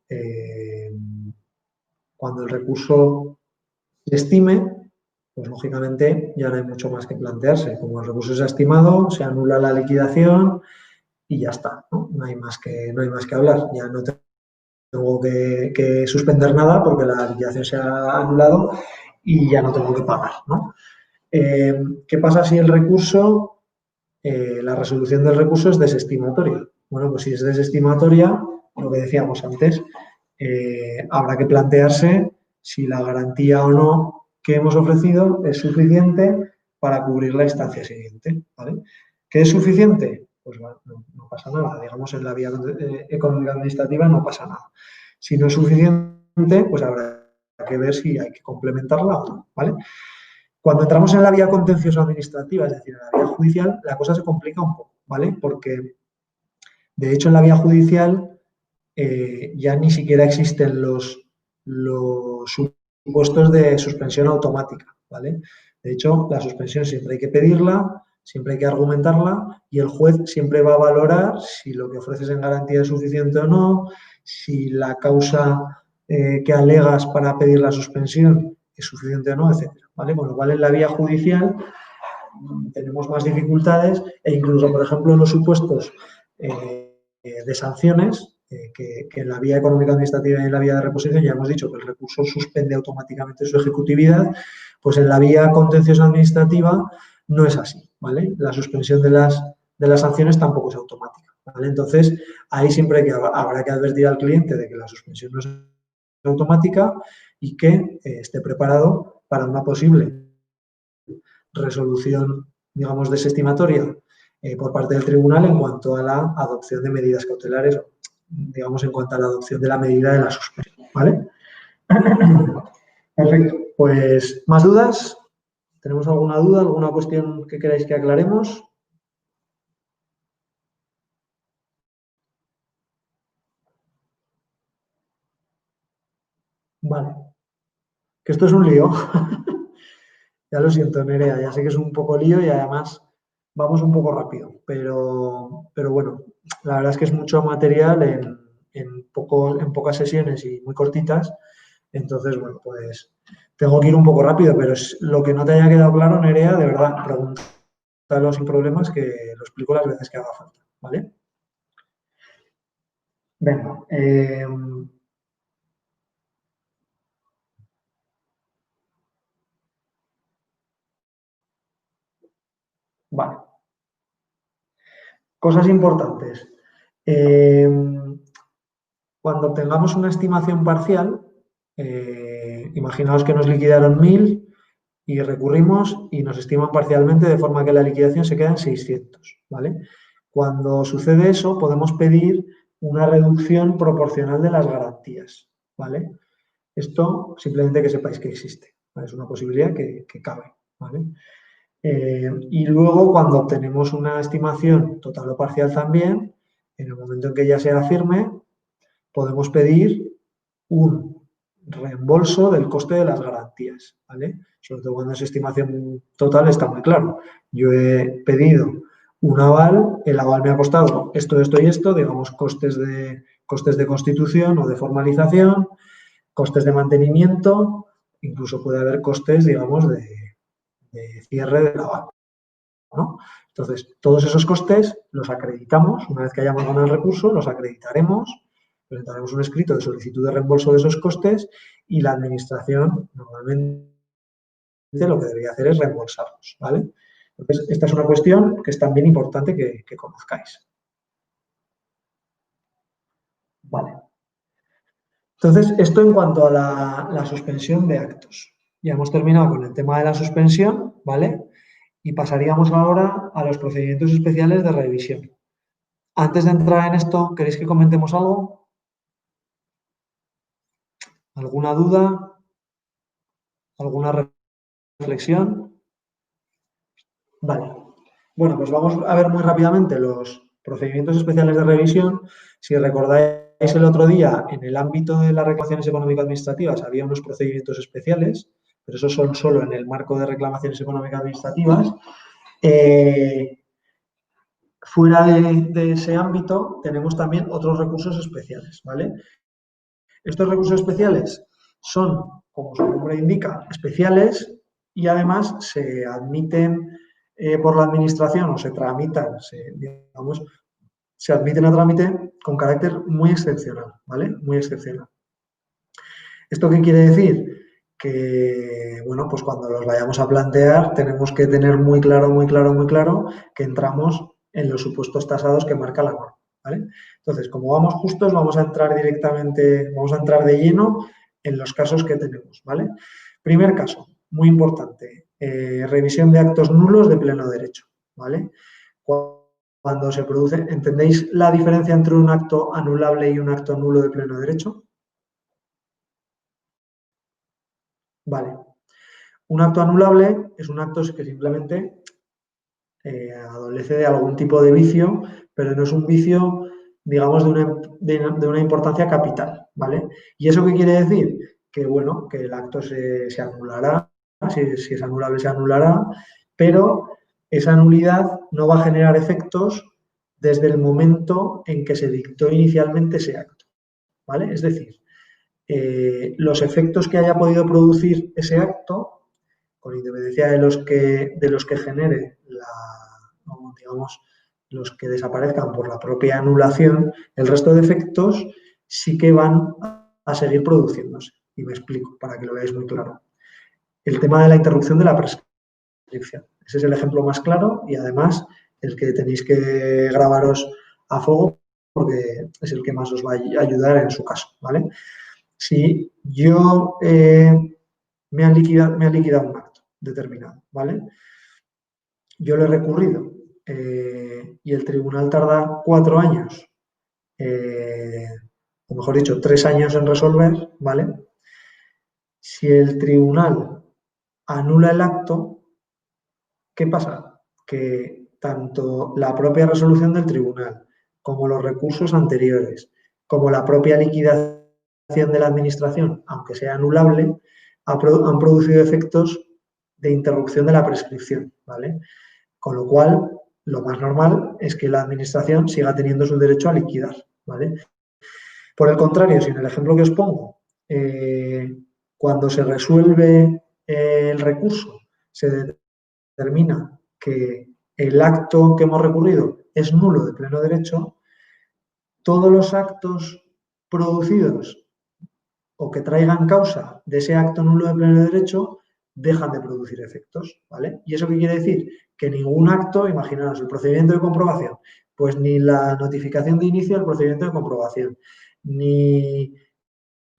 se estime, pues lógicamente ya no hay mucho más que plantearse. Como el recurso se ha estimado, se anula la liquidación y ya está, ¿no? No hay más que hablar. Ya no tengo que suspender nada porque la liquidación se ha anulado y ya no tengo que pagar, ¿no? ¿Qué pasa si el recurso, la resolución del recurso es desestimatoria? Bueno, pues si es desestimatoria, lo que decíamos antes, habrá que plantearse si la garantía o no que hemos ofrecido es suficiente para cubrir la instancia siguiente, ¿vale? ¿Qué es suficiente? Pues bueno, no pasa nada, digamos, en la vía económica administrativa no pasa nada. Si no es suficiente, pues habrá que ver si hay que complementarla o no, ¿vale? Cuando entramos en la vía contencioso administrativa, es decir, en la vía judicial, la cosa se complica un poco, ¿vale? Porque, de hecho, en la vía judicial ya ni siquiera existen los supuestos de suspensión automática, ¿vale? De hecho, la suspensión siempre hay que pedirla, siempre hay que argumentarla y el juez siempre va a valorar si lo que ofreces en garantía es suficiente o no, si la causa que alegas para pedir la suspensión es suficiente o no, etcétera, ¿vale? Con lo cual, en la vía judicial tenemos más dificultades e incluso, por ejemplo, en los supuestos de sanciones, que en la vía económica administrativa y en la vía de reposición ya hemos dicho que el recurso suspende automáticamente su ejecutividad, pues en la vía contenciosa administrativa no es así, ¿vale? La suspensión de las sanciones tampoco es automática, ¿vale? Entonces, ahí siempre habrá que advertir al cliente de que la suspensión no es automática y que esté preparado para una posible resolución, digamos, desestimatoria por parte del tribunal en cuanto a la adopción de medidas cautelares, digamos, en cuanto a la adopción de la medida de la suspensión, ¿vale? Perfecto. Pues, ¿más dudas? ¿Tenemos alguna duda, alguna cuestión que queráis que aclaremos? Vale. Que esto es un lío. Ya lo siento, Nerea, ya sé que es un poco lío y además vamos un poco rápido, pero bueno, la verdad es que es mucho material en pocas sesiones y muy cortitas, entonces, bueno, pues tengo que ir un poco rápido, pero es lo que no te haya quedado claro, Nerea, de verdad, pregúntalo sin problemas que lo explico las veces que haga falta, ¿vale? Venga, vale. Cosas importantes. Cuando obtengamos una estimación parcial, imaginaos que nos liquidaron 1.000 y recurrimos y nos estiman parcialmente de forma que la liquidación se queda en 600, ¿vale? Cuando sucede eso, podemos pedir una reducción proporcional de las garantías, ¿vale? Esto simplemente que sepáis que existe, ¿vale? Es una posibilidad que cabe, ¿vale? Y luego, cuando obtenemos una estimación total o parcial también, en el momento en que ya sea firme, podemos pedir un reembolso del coste de las garantías, ¿vale? Sobre todo cuando es estimación total está muy claro. Yo he pedido un aval, el aval me ha costado esto, esto y esto, digamos, costes de constitución o de formalización, costes de mantenimiento, incluso puede haber costes, digamos, de cierre del aval, ¿no? Entonces, todos esos costes los acreditamos, una vez que hayamos ganado el recurso, los acreditaremos, presentaremos un escrito de solicitud de reembolso de esos costes y la administración normalmente lo que debería hacer es reembolsarlos, ¿vale? Entonces, esta es una cuestión que es también importante que conozcáis. Vale. Entonces, esto en cuanto a la suspensión de actos. Ya hemos terminado con el tema de la suspensión, ¿vale? Y pasaríamos ahora a los procedimientos especiales de revisión. Antes de entrar en esto, ¿queréis que comentemos algo? ¿Alguna duda? ¿Alguna reflexión? Vale. Bueno, pues vamos a ver muy rápidamente los procedimientos especiales de revisión. Si recordáis el otro día, en el ámbito de las reclamaciones económico-administrativas había unos procedimientos especiales, pero esos son solo en el marco de reclamaciones económico-administrativas. Fuera de ese ámbito tenemos también otros recursos especiales, ¿vale? Estos recursos especiales son, como su nombre indica, especiales y además se admiten por la administración o se tramitan, se admiten a trámite con carácter muy excepcional, ¿vale? Muy excepcional. ¿Esto qué quiere decir? Que, bueno, pues cuando los vayamos a plantear tenemos que tener muy claro que entramos en los supuestos tasados que marca la norma, ¿vale? Entonces, como vamos justos, vamos a entrar de lleno en los casos que tenemos, ¿vale? Primer caso, muy importante, revisión de actos nulos de pleno derecho, ¿vale? Cuando se produce, ¿entendéis la diferencia entre un acto anulable y un acto nulo de pleno derecho? Vale. Un acto anulable es un acto que simplemente adolece de algún tipo de vicio, pero no es un vicio, digamos, de una importancia capital, ¿vale? ¿Y eso qué quiere decir? Que, bueno, que el acto se anulará, si es anulable se anulará, pero esa nulidad no va a generar efectos desde el momento en que se dictó inicialmente ese acto, ¿vale? Es decir, los efectos que haya podido producir ese acto, con independencia de los que genere digamos, los que desaparezcan por la propia anulación, el resto de efectos sí que van a seguir produciéndose. Y me explico para que lo veáis muy claro. El tema de la interrupción de la prescripción. Ese es el ejemplo más claro y además el que tenéis que grabaros a fuego porque es el que más os va a ayudar en su caso, ¿vale? Si yo me han liquidado un acto determinado, ¿vale? Yo lo he recurrido y el tribunal tarda 4 años, o mejor dicho, 3 años en resolver, ¿vale? Si el tribunal anula el acto, ¿qué pasa? Que tanto la propia resolución del tribunal, como los recursos anteriores, como la propia liquidación de la administración, aunque sea anulable, han producido efectos de interrupción de la prescripción, ¿vale? Con lo cual, lo más normal es que la administración siga teniendo su derecho a liquidar, ¿vale? Por el contrario, si en el ejemplo que os pongo, cuando se resuelve el recurso, se determina que el acto que hemos recurrido es nulo de pleno derecho, todos los actos producidos o que traigan causa de ese acto nulo de pleno derecho dejan de producir efectos, ¿vale? ¿Y eso qué quiere decir? Que ningún acto, imaginaos, el procedimiento de comprobación, pues ni la notificación de inicio del procedimiento de comprobación, ni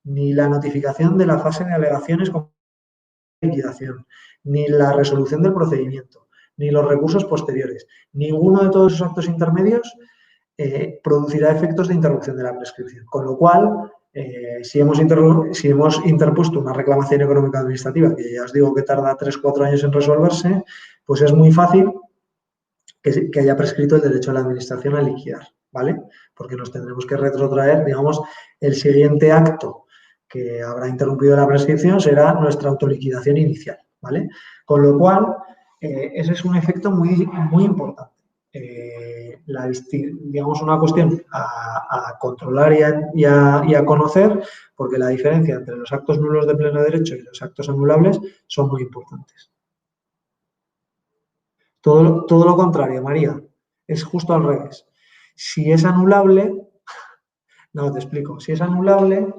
la notificación de la fase de alegaciones con liquidación, ni la resolución del procedimiento, ni los recursos posteriores, ninguno de todos esos actos intermedios producirá efectos de interrupción de la prescripción. Con lo cual, si hemos interpuesto una reclamación económica administrativa, que ya os digo que tarda 3-4 años en resolverse, pues es muy fácil que haya prescrito el derecho a la administración a liquidar, ¿vale? Porque nos tendremos que retrotraer, digamos, el siguiente acto que habrá interrumpido la prescripción será nuestra autoliquidación inicial, ¿vale? Con lo cual, ese es un efecto muy, muy importante. Digamos, una cuestión a controlar y a conocer, porque la diferencia entre los actos nulos de pleno derecho y los actos anulables son muy importantes. Todo lo contrario, María, es justo al revés. Si es anulable, no, te explico, si es anulable,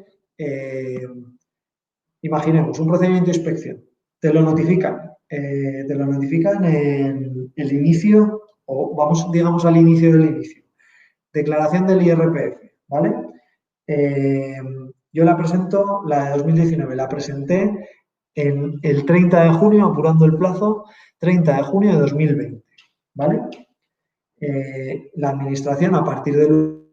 imaginemos un procedimiento de inspección, te lo notifican en el inicio, o vamos, digamos, al inicio del inicio. Declaración del IRPF, ¿vale? Yo la presento, la de 2019, la presenté en el 30 de junio, apurando el plazo, 30 de junio de 2020, ¿vale? La administración, a partir del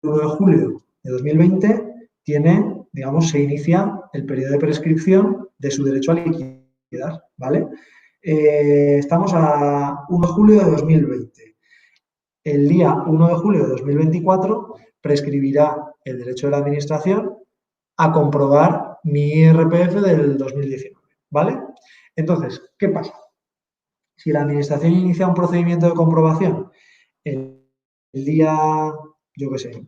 1 de julio de 2020, tiene, digamos, se inicia el periodo de prescripción de su derecho a liquidar, ¿vale? Estamos a 1 de julio de 2020. El día 1 de julio de 2024 prescribirá el derecho de la administración a comprobar mi IRPF del 2019, ¿vale? Entonces, ¿qué pasa? Si la administración inicia un procedimiento de comprobación el día, yo qué sé,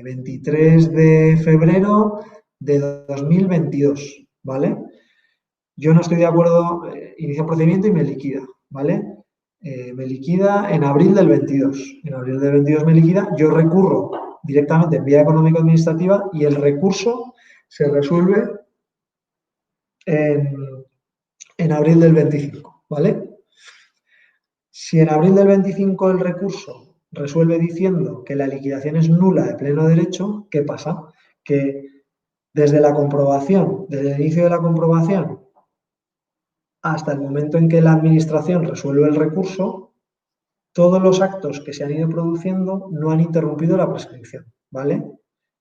23 de febrero de 2022, ¿vale? Yo no estoy de acuerdo, inicia un procedimiento y me liquida, ¿vale? Me liquida en abril del 22. En abril del 22 me liquida, yo recurro directamente en vía económico-administrativa y el recurso se resuelve en abril del 25, ¿vale? Si en abril del 25 el recurso resuelve diciendo que la liquidación es nula de pleno derecho, ¿qué pasa? Que desde la comprobación, desde el inicio de la comprobación hasta el momento en que la administración resuelve el recurso, todos los actos que se han ido produciendo no han interrumpido la prescripción, ¿vale?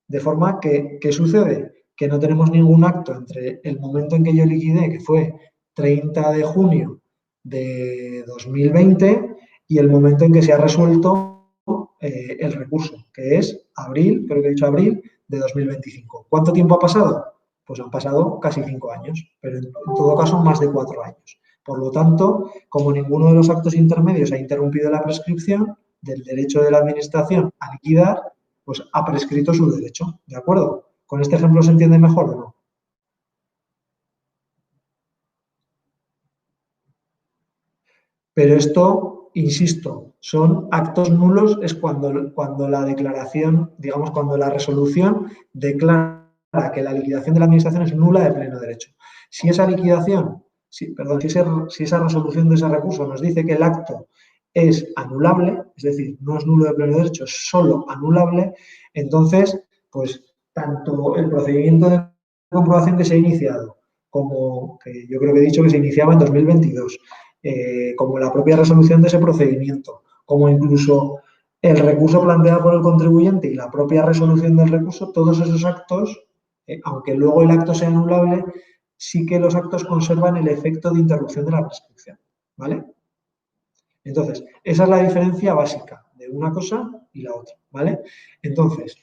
De forma que, ¿qué sucede? Que no tenemos ningún acto entre el momento en que yo liquidé, que fue 30 de junio de 2020, y el momento en que se ha resuelto el recurso, que es abril, creo que he dicho abril, de 2025. ¿Cuánto tiempo ha pasado? Pues han pasado casi 5 años, pero en todo caso más de 4 años. Por lo tanto, como ninguno de los actos intermedios ha interrumpido la prescripción del derecho de la administración a liquidar, pues ha prescrito su derecho, ¿de acuerdo? ¿Con este ejemplo se entiende mejor o no? Pero esto, insisto, son actos nulos, es cuando la declaración, digamos, cuando la resolución declara que la liquidación de la administración es nula de pleno derecho. Si esa liquidación, si esa resolución de ese recurso nos dice que el acto es anulable, es decir, no es nulo de pleno derecho, es solo anulable, entonces, pues, tanto el procedimiento de comprobación que se ha iniciado, como que yo creo que he dicho que se iniciaba en 2022, como la propia resolución de ese procedimiento, como incluso el recurso planteado por el contribuyente y la propia resolución del recurso, todos esos actos, aunque luego el acto sea anulable, sí que los actos conservan el efecto de interrupción de la prescripción, ¿vale? Entonces, esa es la diferencia básica de una cosa y la otra, ¿vale? Entonces,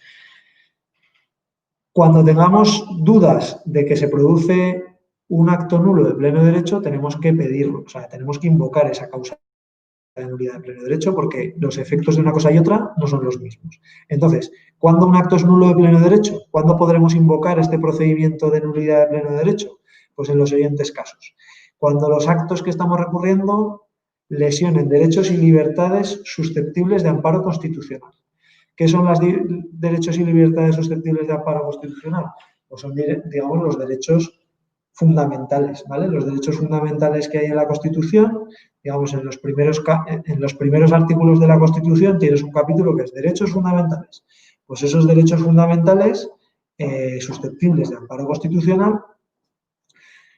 cuando tengamos dudas de que se produce un acto nulo de pleno derecho, tenemos que pedirlo, o sea, tenemos que invocar esa causa de nulidad de pleno derecho porque los efectos de una cosa y otra no son los mismos. Entonces, ¿cuándo un acto es nulo de pleno derecho? ¿Cuándo podremos invocar este procedimiento de nulidad de pleno derecho? Pues en los siguientes casos. Cuando los actos que estamos recurriendo lesionen derechos y libertades susceptibles de amparo constitucional. ¿Qué son los derechos y libertades susceptibles de amparo constitucional? Pues son, digamos, los derechos fundamentales, ¿vale? Los derechos fundamentales que hay en la Constitución, digamos, en los primeros artículos de la Constitución tienes un capítulo que es derechos fundamentales. Pues esos derechos fundamentales susceptibles de amparo constitucional,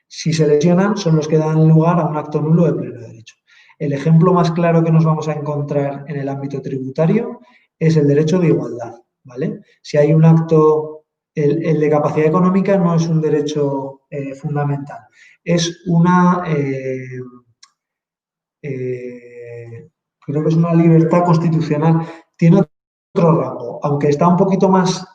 si se lesionan, son los que dan lugar a un acto nulo de pleno derecho. El ejemplo más claro que nos vamos a encontrar en el ámbito tributario es el derecho de igualdad, ¿vale? Si hay un acto, el de capacidad económica no es un derecho fundamental, es creo que es una libertad constitucional, tiene otro rango, aunque está un poquito más,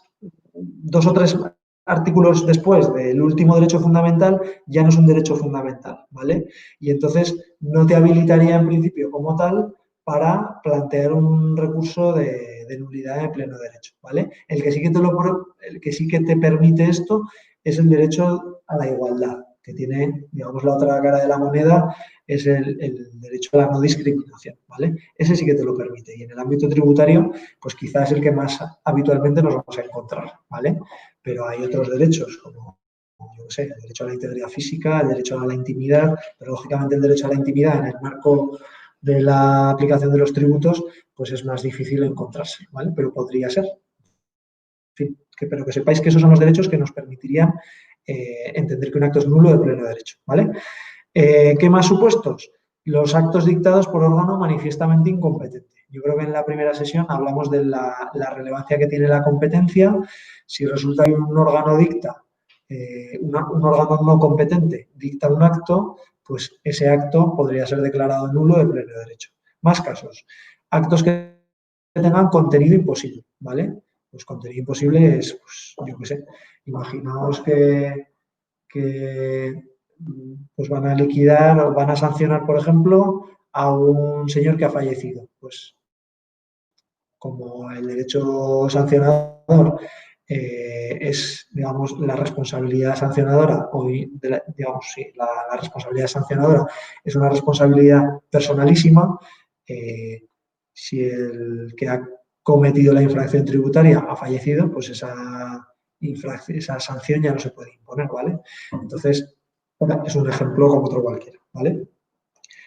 2 o 3 artículos después del último derecho fundamental, ya no es un derecho fundamental, ¿vale? Y entonces no te habilitaría en principio como tal para plantear un recurso de nulidad de pleno derecho, ¿vale? El que sí que te permite esto es el derecho a la igualdad, que tiene, digamos, la otra cara de la moneda, es el derecho a la no discriminación, ¿vale? Ese sí que te lo permite. Y en el ámbito tributario, pues quizás es el que más habitualmente nos vamos a encontrar, ¿vale? Pero hay otros derechos, como, yo qué sé, el derecho a la integridad física, el derecho a la intimidad, pero lógicamente el derecho a la intimidad en el marco de la aplicación de los tributos, pues es más difícil encontrarse, ¿vale? Pero podría ser. En fin, pero que sepáis que esos son los derechos que nos permitirían entender que un acto es nulo de pleno derecho, ¿vale? ¿Qué más supuestos? Los actos dictados por órgano manifiestamente incompetente. Yo creo que en la primera sesión hablamos de la relevancia que tiene la competencia. Si resulta que un órgano dicta, un órgano no competente dicta un acto, pues ese acto podría ser declarado nulo de pleno derecho. Más casos. Actos que tengan contenido imposible, ¿vale? Pues contenido imposible es, pues, yo qué sé, imaginaos que pues van a liquidar o van a sancionar, por ejemplo, a un señor que ha fallecido. Pues como el derecho sancionador es, digamos, la responsabilidad sancionadora, o digamos, sí, la responsabilidad sancionadora es una responsabilidad personalísima, si el que ha cometido la infracción tributaria ha fallecido, pues esa sanción ya no se puede imponer, ¿vale? Entonces, es un ejemplo como otro cualquiera, ¿vale?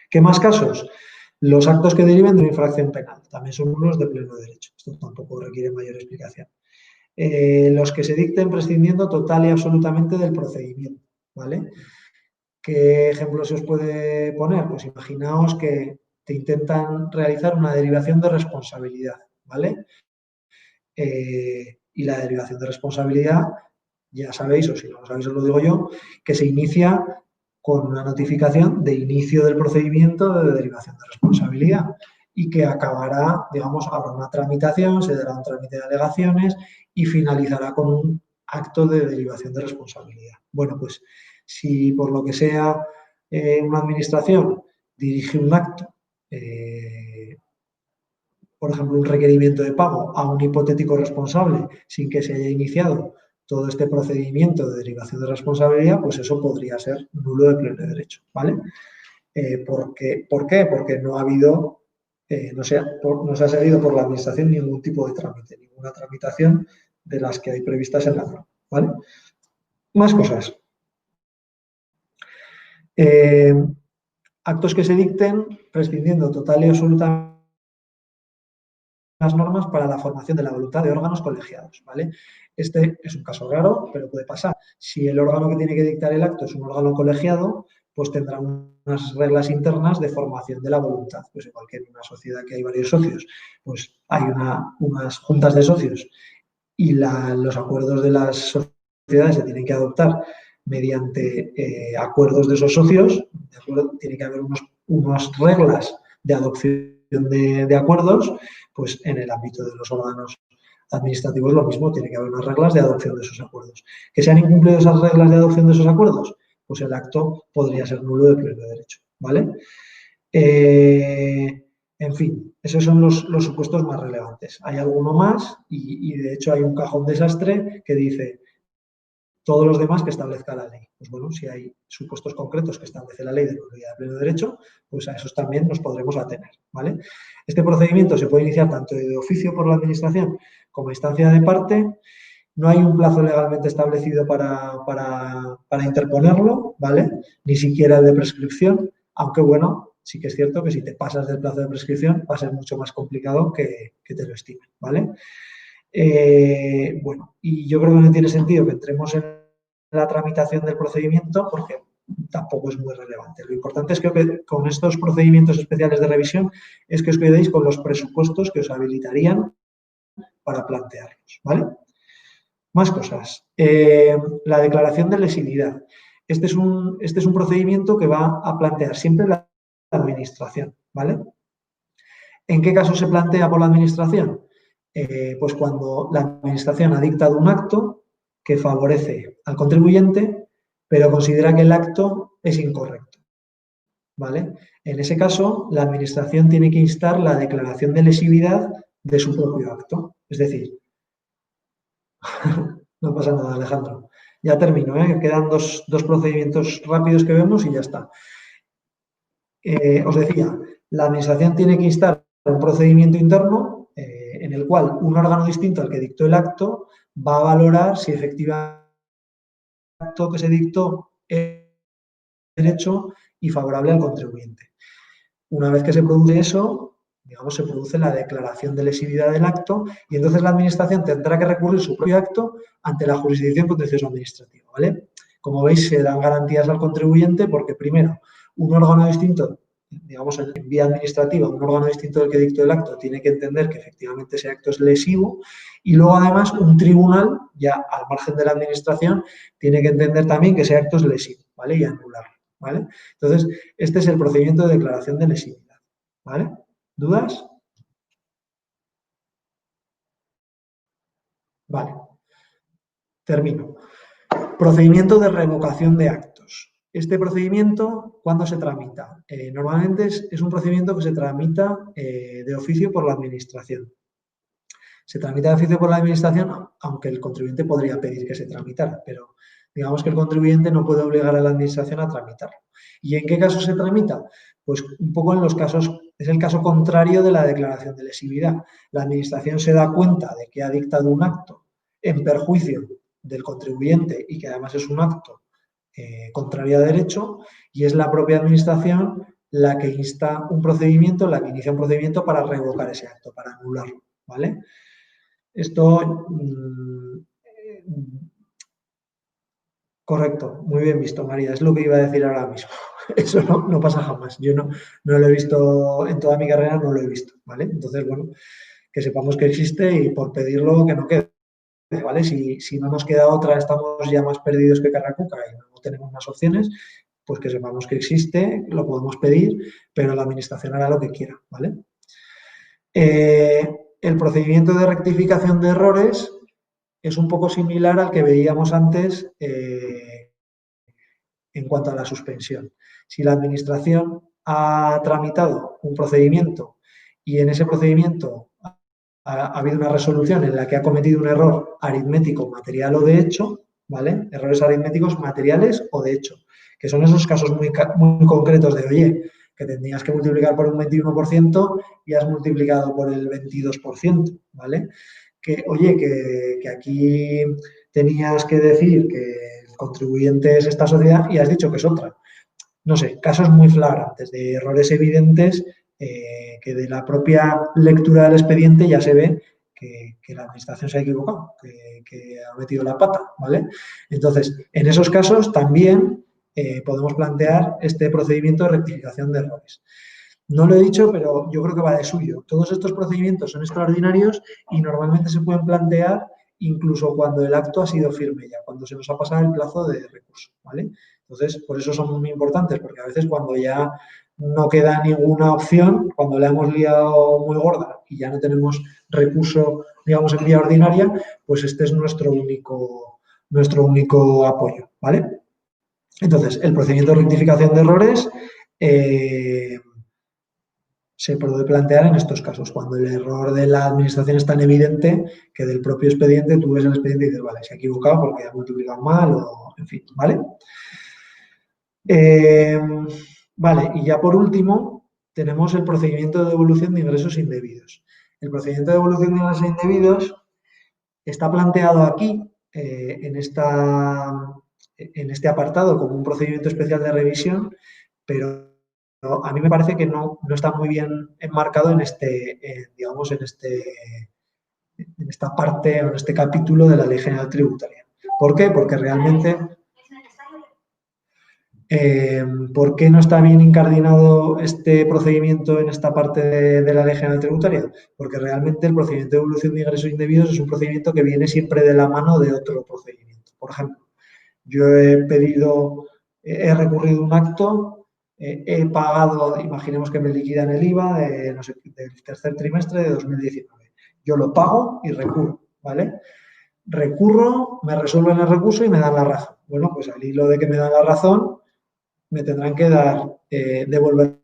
¿Qué más casos? Los actos que deriven de una infracción penal también son nulos de pleno derecho. Esto tampoco requiere mayor explicación. Los que se dicten prescindiendo total y absolutamente del procedimiento, ¿vale? ¿Qué ejemplo se os puede poner? Pues imaginaos que te intentan realizar una derivación de responsabilidad, ¿vale? Y la derivación de responsabilidad, ya sabéis, o si no lo sabéis os lo digo yo, que se inicia con una notificación de inicio del procedimiento de derivación de responsabilidad y que acabará, digamos, habrá una tramitación, se dará un trámite de alegaciones y finalizará con un acto de derivación de responsabilidad. Bueno, pues si por lo que sea una administración dirige un acto, por ejemplo, un requerimiento de pago a un hipotético responsable sin que se haya iniciado todo este procedimiento de derivación de responsabilidad, pues eso podría ser nulo de pleno derecho, ¿vale? ¿Por qué? Porque no ha habido, no se ha seguido por la administración ningún tipo de trámite, ninguna tramitación de las que hay previstas en la norma, ¿vale? Más cosas. Actos que se dicten prescindiendo total y absolutamente las normas para la formación de la voluntad de órganos colegiados, ¿vale? Este es un caso raro, pero puede pasar. Si el órgano que tiene que dictar el acto es un órgano colegiado, pues tendrá unas reglas internas de formación de la voluntad. Pues igual que en una sociedad que hay varios socios, pues hay unas juntas de socios y los acuerdos de las sociedades se tienen que adoptar mediante acuerdos de esos socios, ¿de acuerdo? Tiene que haber unas reglas de adopción de acuerdos, pues en el ámbito de los órganos administrativos lo mismo, tiene que haber unas reglas de adopción de esos acuerdos. ¿Que se han incumplido esas reglas de adopción de esos acuerdos? Pues el acto podría ser nulo de pleno derecho, ¿vale? En fin, esos son los supuestos más relevantes. Hay alguno más y de hecho hay un cajón desastre que dice todos los demás que establezca la ley. Pues bueno, si hay supuestos concretos que establece la ley de nulidad de pleno derecho, pues a esos también nos podremos atener, ¿vale? Este procedimiento se puede iniciar tanto de oficio por la administración como a instancia de parte. No hay un plazo legalmente establecido para interponerlo, ¿vale? Ni siquiera el de prescripción, aunque bueno, sí que es cierto que si te pasas del plazo de prescripción va a ser mucho más complicado que te lo estimen, ¿vale? Bueno, y yo creo que no tiene sentido que entremos en la tramitación del procedimiento porque tampoco es muy relevante. Lo importante es que con estos procedimientos especiales de revisión es que os quedéis con los presupuestos que os habilitarían para plantearlos, ¿vale? Más cosas. La declaración de lesividad. Este es un procedimiento que va a plantear siempre la administración, ¿vale? ¿En qué caso se plantea por la administración? Pues cuando la administración ha dictado un acto que favorece al contribuyente, pero considera que el acto es incorrecto, ¿vale? En ese caso, la administración tiene que instar la declaración de lesividad de su propio acto. Es decir, no pasa nada, Alejandro. Ya termino, ¿eh? Quedan dos procedimientos rápidos que vemos y ya está. Os decía, la administración tiene que instar un procedimiento interno en el cual un órgano distinto al que dictó el acto va a valorar si efectivamente el acto que se dictó es derecho y favorable al contribuyente. Una vez que se produce eso, digamos, se produce la declaración de lesividad del acto y entonces la administración tendrá que recurrir su propio acto ante la jurisdicción contencioso administrativa, ¿vale? Como veis, se dan garantías al contribuyente porque, primero, un órgano distinto, digamos, en vía administrativa, un órgano distinto del que dictó el acto tiene que entender que efectivamente ese acto es lesivo y luego, además, un tribunal, ya al margen de la administración, tiene que entender también que ese acto es lesivo, ¿vale? Y anularlo, ¿vale? Entonces, este es el procedimiento de declaración de lesividad, ¿vale? ¿Dudas? Vale. Termino. Procedimiento de revocación de actos. Este procedimiento, ¿cuándo se tramita? Normalmente es un procedimiento que se tramita de oficio por la administración. Se tramita de oficio por la administración, aunque el contribuyente podría pedir que se tramitara, pero digamos que el contribuyente no puede obligar a la administración a tramitarlo. ¿Y en qué caso se tramita? Pues un poco en los casos, es el caso contrario de la declaración de lesividad. La administración se da cuenta de que ha dictado un acto en perjuicio del contribuyente y que además es un acto contrario a derecho y es la propia administración la que insta un procedimiento, la que inicia un procedimiento para revocar ese acto, para anularlo, ¿vale? Esto Correcto, muy bien visto, María. Es lo que iba a decir ahora mismo. Eso no pasa jamás. Yo no lo he visto en toda mi carrera, no lo he visto, ¿vale? Entonces, bueno, que sepamos que existe y por pedirlo que no quede, ¿vale? Si no nos queda otra, estamos ya más perdidos que Carracuca y no tenemos más opciones, pues que sepamos que existe, lo podemos pedir, pero la administración hará lo que quiera, ¿vale? El procedimiento de rectificación de errores es un poco similar al que veíamos antes en cuanto a la suspensión. Si la administración ha tramitado un procedimiento y en ese procedimiento ha habido una resolución en la que ha cometido un error aritmético, material o de hecho, ¿vale? Errores aritméticos materiales o de hecho, que son esos casos muy concretos de, oye, que tendrías que multiplicar por un 21% y has multiplicado por el 22%, ¿vale? Que, oye, que aquí tenías que decir que el contribuyente es esta sociedad y has dicho que es otra. No sé, casos muy flagrantes de errores evidentes que de la propia lectura del expediente ya se ve que la administración se ha equivocado, que ha metido la pata, ¿vale? Entonces, en esos casos también podemos plantear este procedimiento de rectificación de errores. No lo he dicho, pero yo creo que va de suyo. Todos estos procedimientos son extraordinarios y normalmente se pueden plantear incluso cuando el acto ha sido firme ya, cuando se nos ha pasado el plazo de recurso, ¿vale? Entonces, por eso son muy importantes, porque a veces cuando ya no queda ninguna opción, cuando la hemos liado muy gorda y ya no tenemos recurso, digamos, en vía ordinaria, pues este es nuestro único apoyo, ¿vale? Entonces, el procedimiento de rectificación de errores se puede plantear en estos casos, cuando el error de la administración es tan evidente que del propio expediente tú ves el expediente y dices, vale, se ha equivocado porque ha multiplicado mal o, en fin, ¿vale? Vale, y ya por último tenemos el procedimiento de devolución de ingresos indebidos. El procedimiento de devolución de ingresos indebidos está planteado aquí, en este apartado, como un procedimiento especial de revisión, pero a mí me parece que no está muy bien enmarcado digamos, en esta parte o en este capítulo de la Ley General Tributaria. ¿Por qué? Porque realmente ¿por qué no está bien incardinado este procedimiento en esta parte de la Ley General Tributaria? Porque realmente el procedimiento de devolución de ingresos indebidos es un procedimiento que viene siempre de la mano de otro procedimiento. Por ejemplo, yo he recurrido un acto, he pagado, imaginemos que me liquidan el IVA del tercer trimestre de 2019. Yo lo pago y recurro, ¿vale? Recurro, me resuelven el recurso y me dan la razón. Bueno, pues al hilo de que me dan la razón, me tendrán que devolver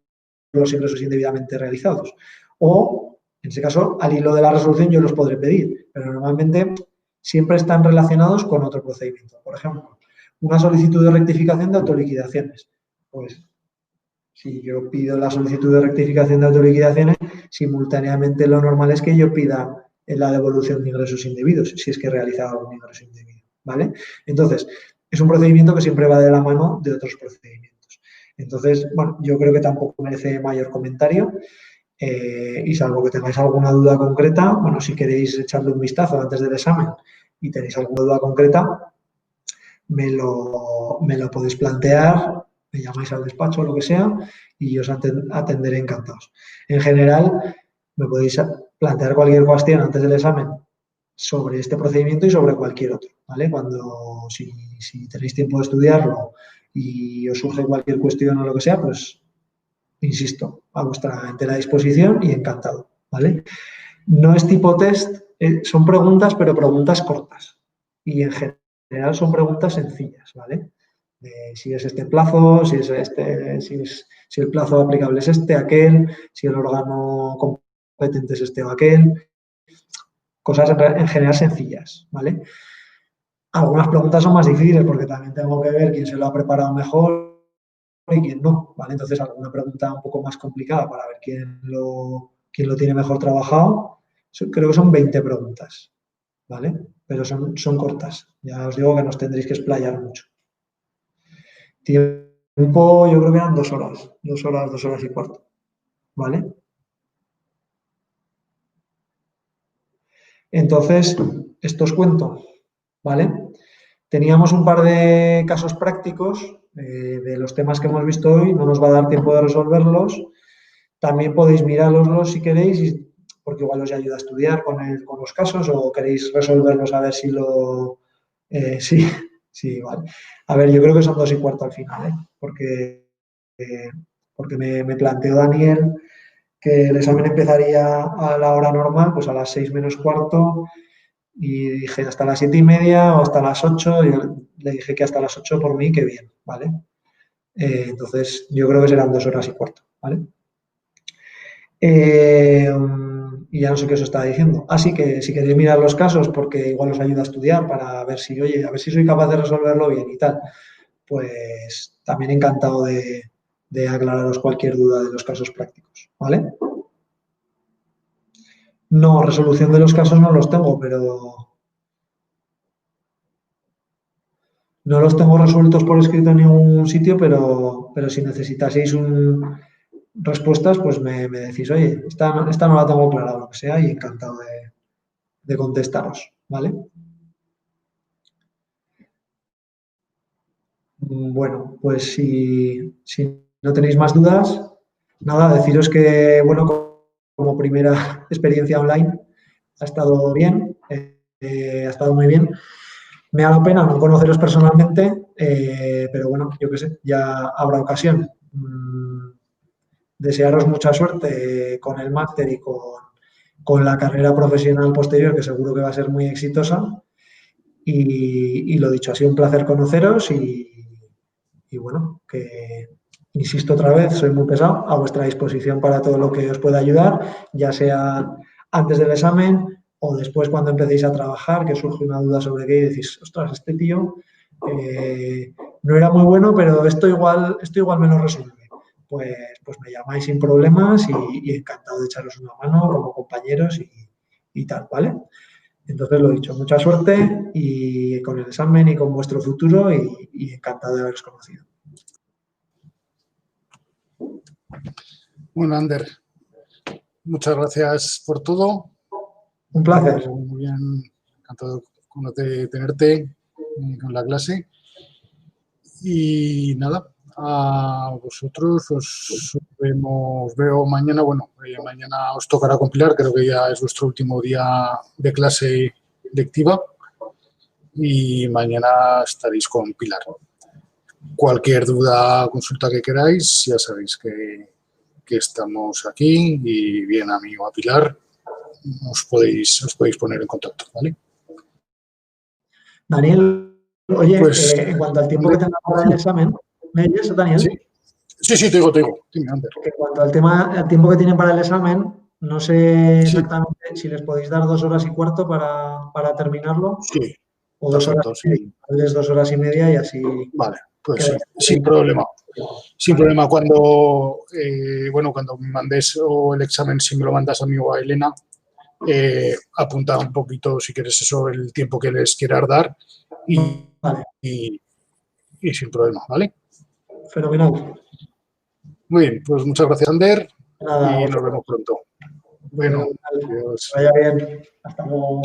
los ingresos indebidamente realizados. O, en ese caso, al hilo de la resolución yo los podré pedir, pero normalmente siempre están relacionados con otro procedimiento. Por ejemplo, una solicitud de rectificación de autoliquidaciones. Pues, si yo pido la solicitud de rectificación de autoliquidaciones, simultáneamente lo normal es que yo pida la devolución de ingresos indebidos, si es que he realizado algún ingreso indebido, ¿vale? Entonces, es un procedimiento que siempre va de la mano de otros procedimientos. Entonces, bueno, yo creo que tampoco merece mayor comentario y salvo que tengáis alguna duda concreta, bueno, si queréis echarle un vistazo antes del examen y tenéis alguna duda concreta, me lo podéis plantear, me llamáis al despacho o lo que sea y yo os atenderé encantados. En general, me podéis plantear cualquier cuestión antes del examen sobre este procedimiento y sobre cualquier otro, ¿vale? Si tenéis tiempo de estudiarlo y os surge cualquier cuestión o lo que sea, pues, insisto, a vuestra entera disposición y encantado, ¿vale? No es tipo test, son preguntas, pero preguntas cortas. Y en general son preguntas sencillas, ¿vale? Si es este plazo, si el plazo aplicable es este, aquel, si el órgano competente es este o aquel. Cosas en general sencillas, ¿vale? Algunas preguntas son más difíciles porque también tengo que ver quién se lo ha preparado mejor y quién no, ¿vale? Entonces, alguna pregunta un poco más complicada para ver quién lo tiene mejor trabajado. Creo que son 20 preguntas, ¿vale? Pero son cortas. Ya os digo que nos tendréis que explayar mucho. Tiempo, yo creo que eran 2 horas, 2 horas y cuarto, ¿vale? Entonces, esto os cuento, ¿vale? Teníamos un par de casos prácticos de los temas que hemos visto hoy, no nos va a dar tiempo de resolverlos. También podéis mirároslos si queréis, porque igual os ayuda a estudiar con los casos o queréis resolverlos a ver si lo... sí, vale. A ver, yo creo que son 2:15 al final, porque me planteó Daniel que el examen empezaría a la hora normal, pues a las 6 menos cuarto, y dije hasta las 7:30 o hasta las 8, y le dije que hasta las 8 por mí, que bien, ¿vale? Entonces, yo creo que serán 2:15, ¿vale? Y ya no sé qué os estaba diciendo. Así que si queréis mirar los casos, porque igual os ayuda a estudiar para ver si, oye, a ver si soy capaz de resolverlo bien y tal, pues también encantado de aclararos cualquier duda de los casos prácticos, ¿vale? No, resolución de los casos no los tengo, pero no los tengo resueltos por escrito en ningún sitio, pero si necesitaseis respuestas, pues me decís, oye, esta no la tengo clara o lo que sea, y encantado de contestaros, ¿vale? Bueno, pues si no tenéis más dudas, nada, deciros que, bueno, como primera experiencia online ha estado bien, ha estado muy bien. Me da la pena no conoceros personalmente, pero bueno, yo qué sé, ya habrá ocasión. Desearos mucha suerte con el máster y con la carrera profesional posterior, que seguro que va a ser muy exitosa. Y lo dicho, ha sido un placer conoceros y bueno, que insisto otra vez, soy muy pesado, a vuestra disposición para todo lo que os pueda ayudar, ya sea antes del examen o después cuando empecéis a trabajar, que surge una duda sobre qué y decís, ostras, este tío no era muy bueno, pero esto igual me lo resuelve. Pues me llamáis sin problemas y encantado de echaros una mano como compañeros y tal, ¿vale? Entonces, lo dicho, mucha suerte y con el examen y con vuestro futuro y encantado de haberos conocido. Bueno, Ander, muchas gracias por todo. Un placer. Muy bien, encantado de tenerte con la clase. Y nada, a vosotros os veo mañana. Bueno, mañana os tocará compilar, creo que ya es vuestro último día de clase lectiva. Y mañana estaréis con Pilar. Cualquier duda, consulta que queráis, ya sabéis que estamos aquí, y bien a mí o a Pilar os podéis poner en contacto, ¿vale? Daniel, oye, Pues, en cuanto al tiempo que tenga para el examen, ¿me oyes, Daniel? Sí, te digo. Dime, Ander. En cuanto al tiempo que tienen para el examen, no sé Sí. exactamente si les podéis dar 2:15 para terminararlo. Sí, O 2 horas perfecto, y media. sí. Darles 2 horas y media y así. Vale, pues sí, sin problema. Sin problema. Cuando me mandes el examen, si me lo mandas a mí o a Elena, apunta un poquito, si quieres, eso, el tiempo que les quieras dar Vale. y sin problema, ¿vale? Fenomenal. Muy bien, pues muchas gracias, Ander, Nada, y nos vemos pronto. Bueno, fenomenal. adiós. Vaya bien. Hasta luego.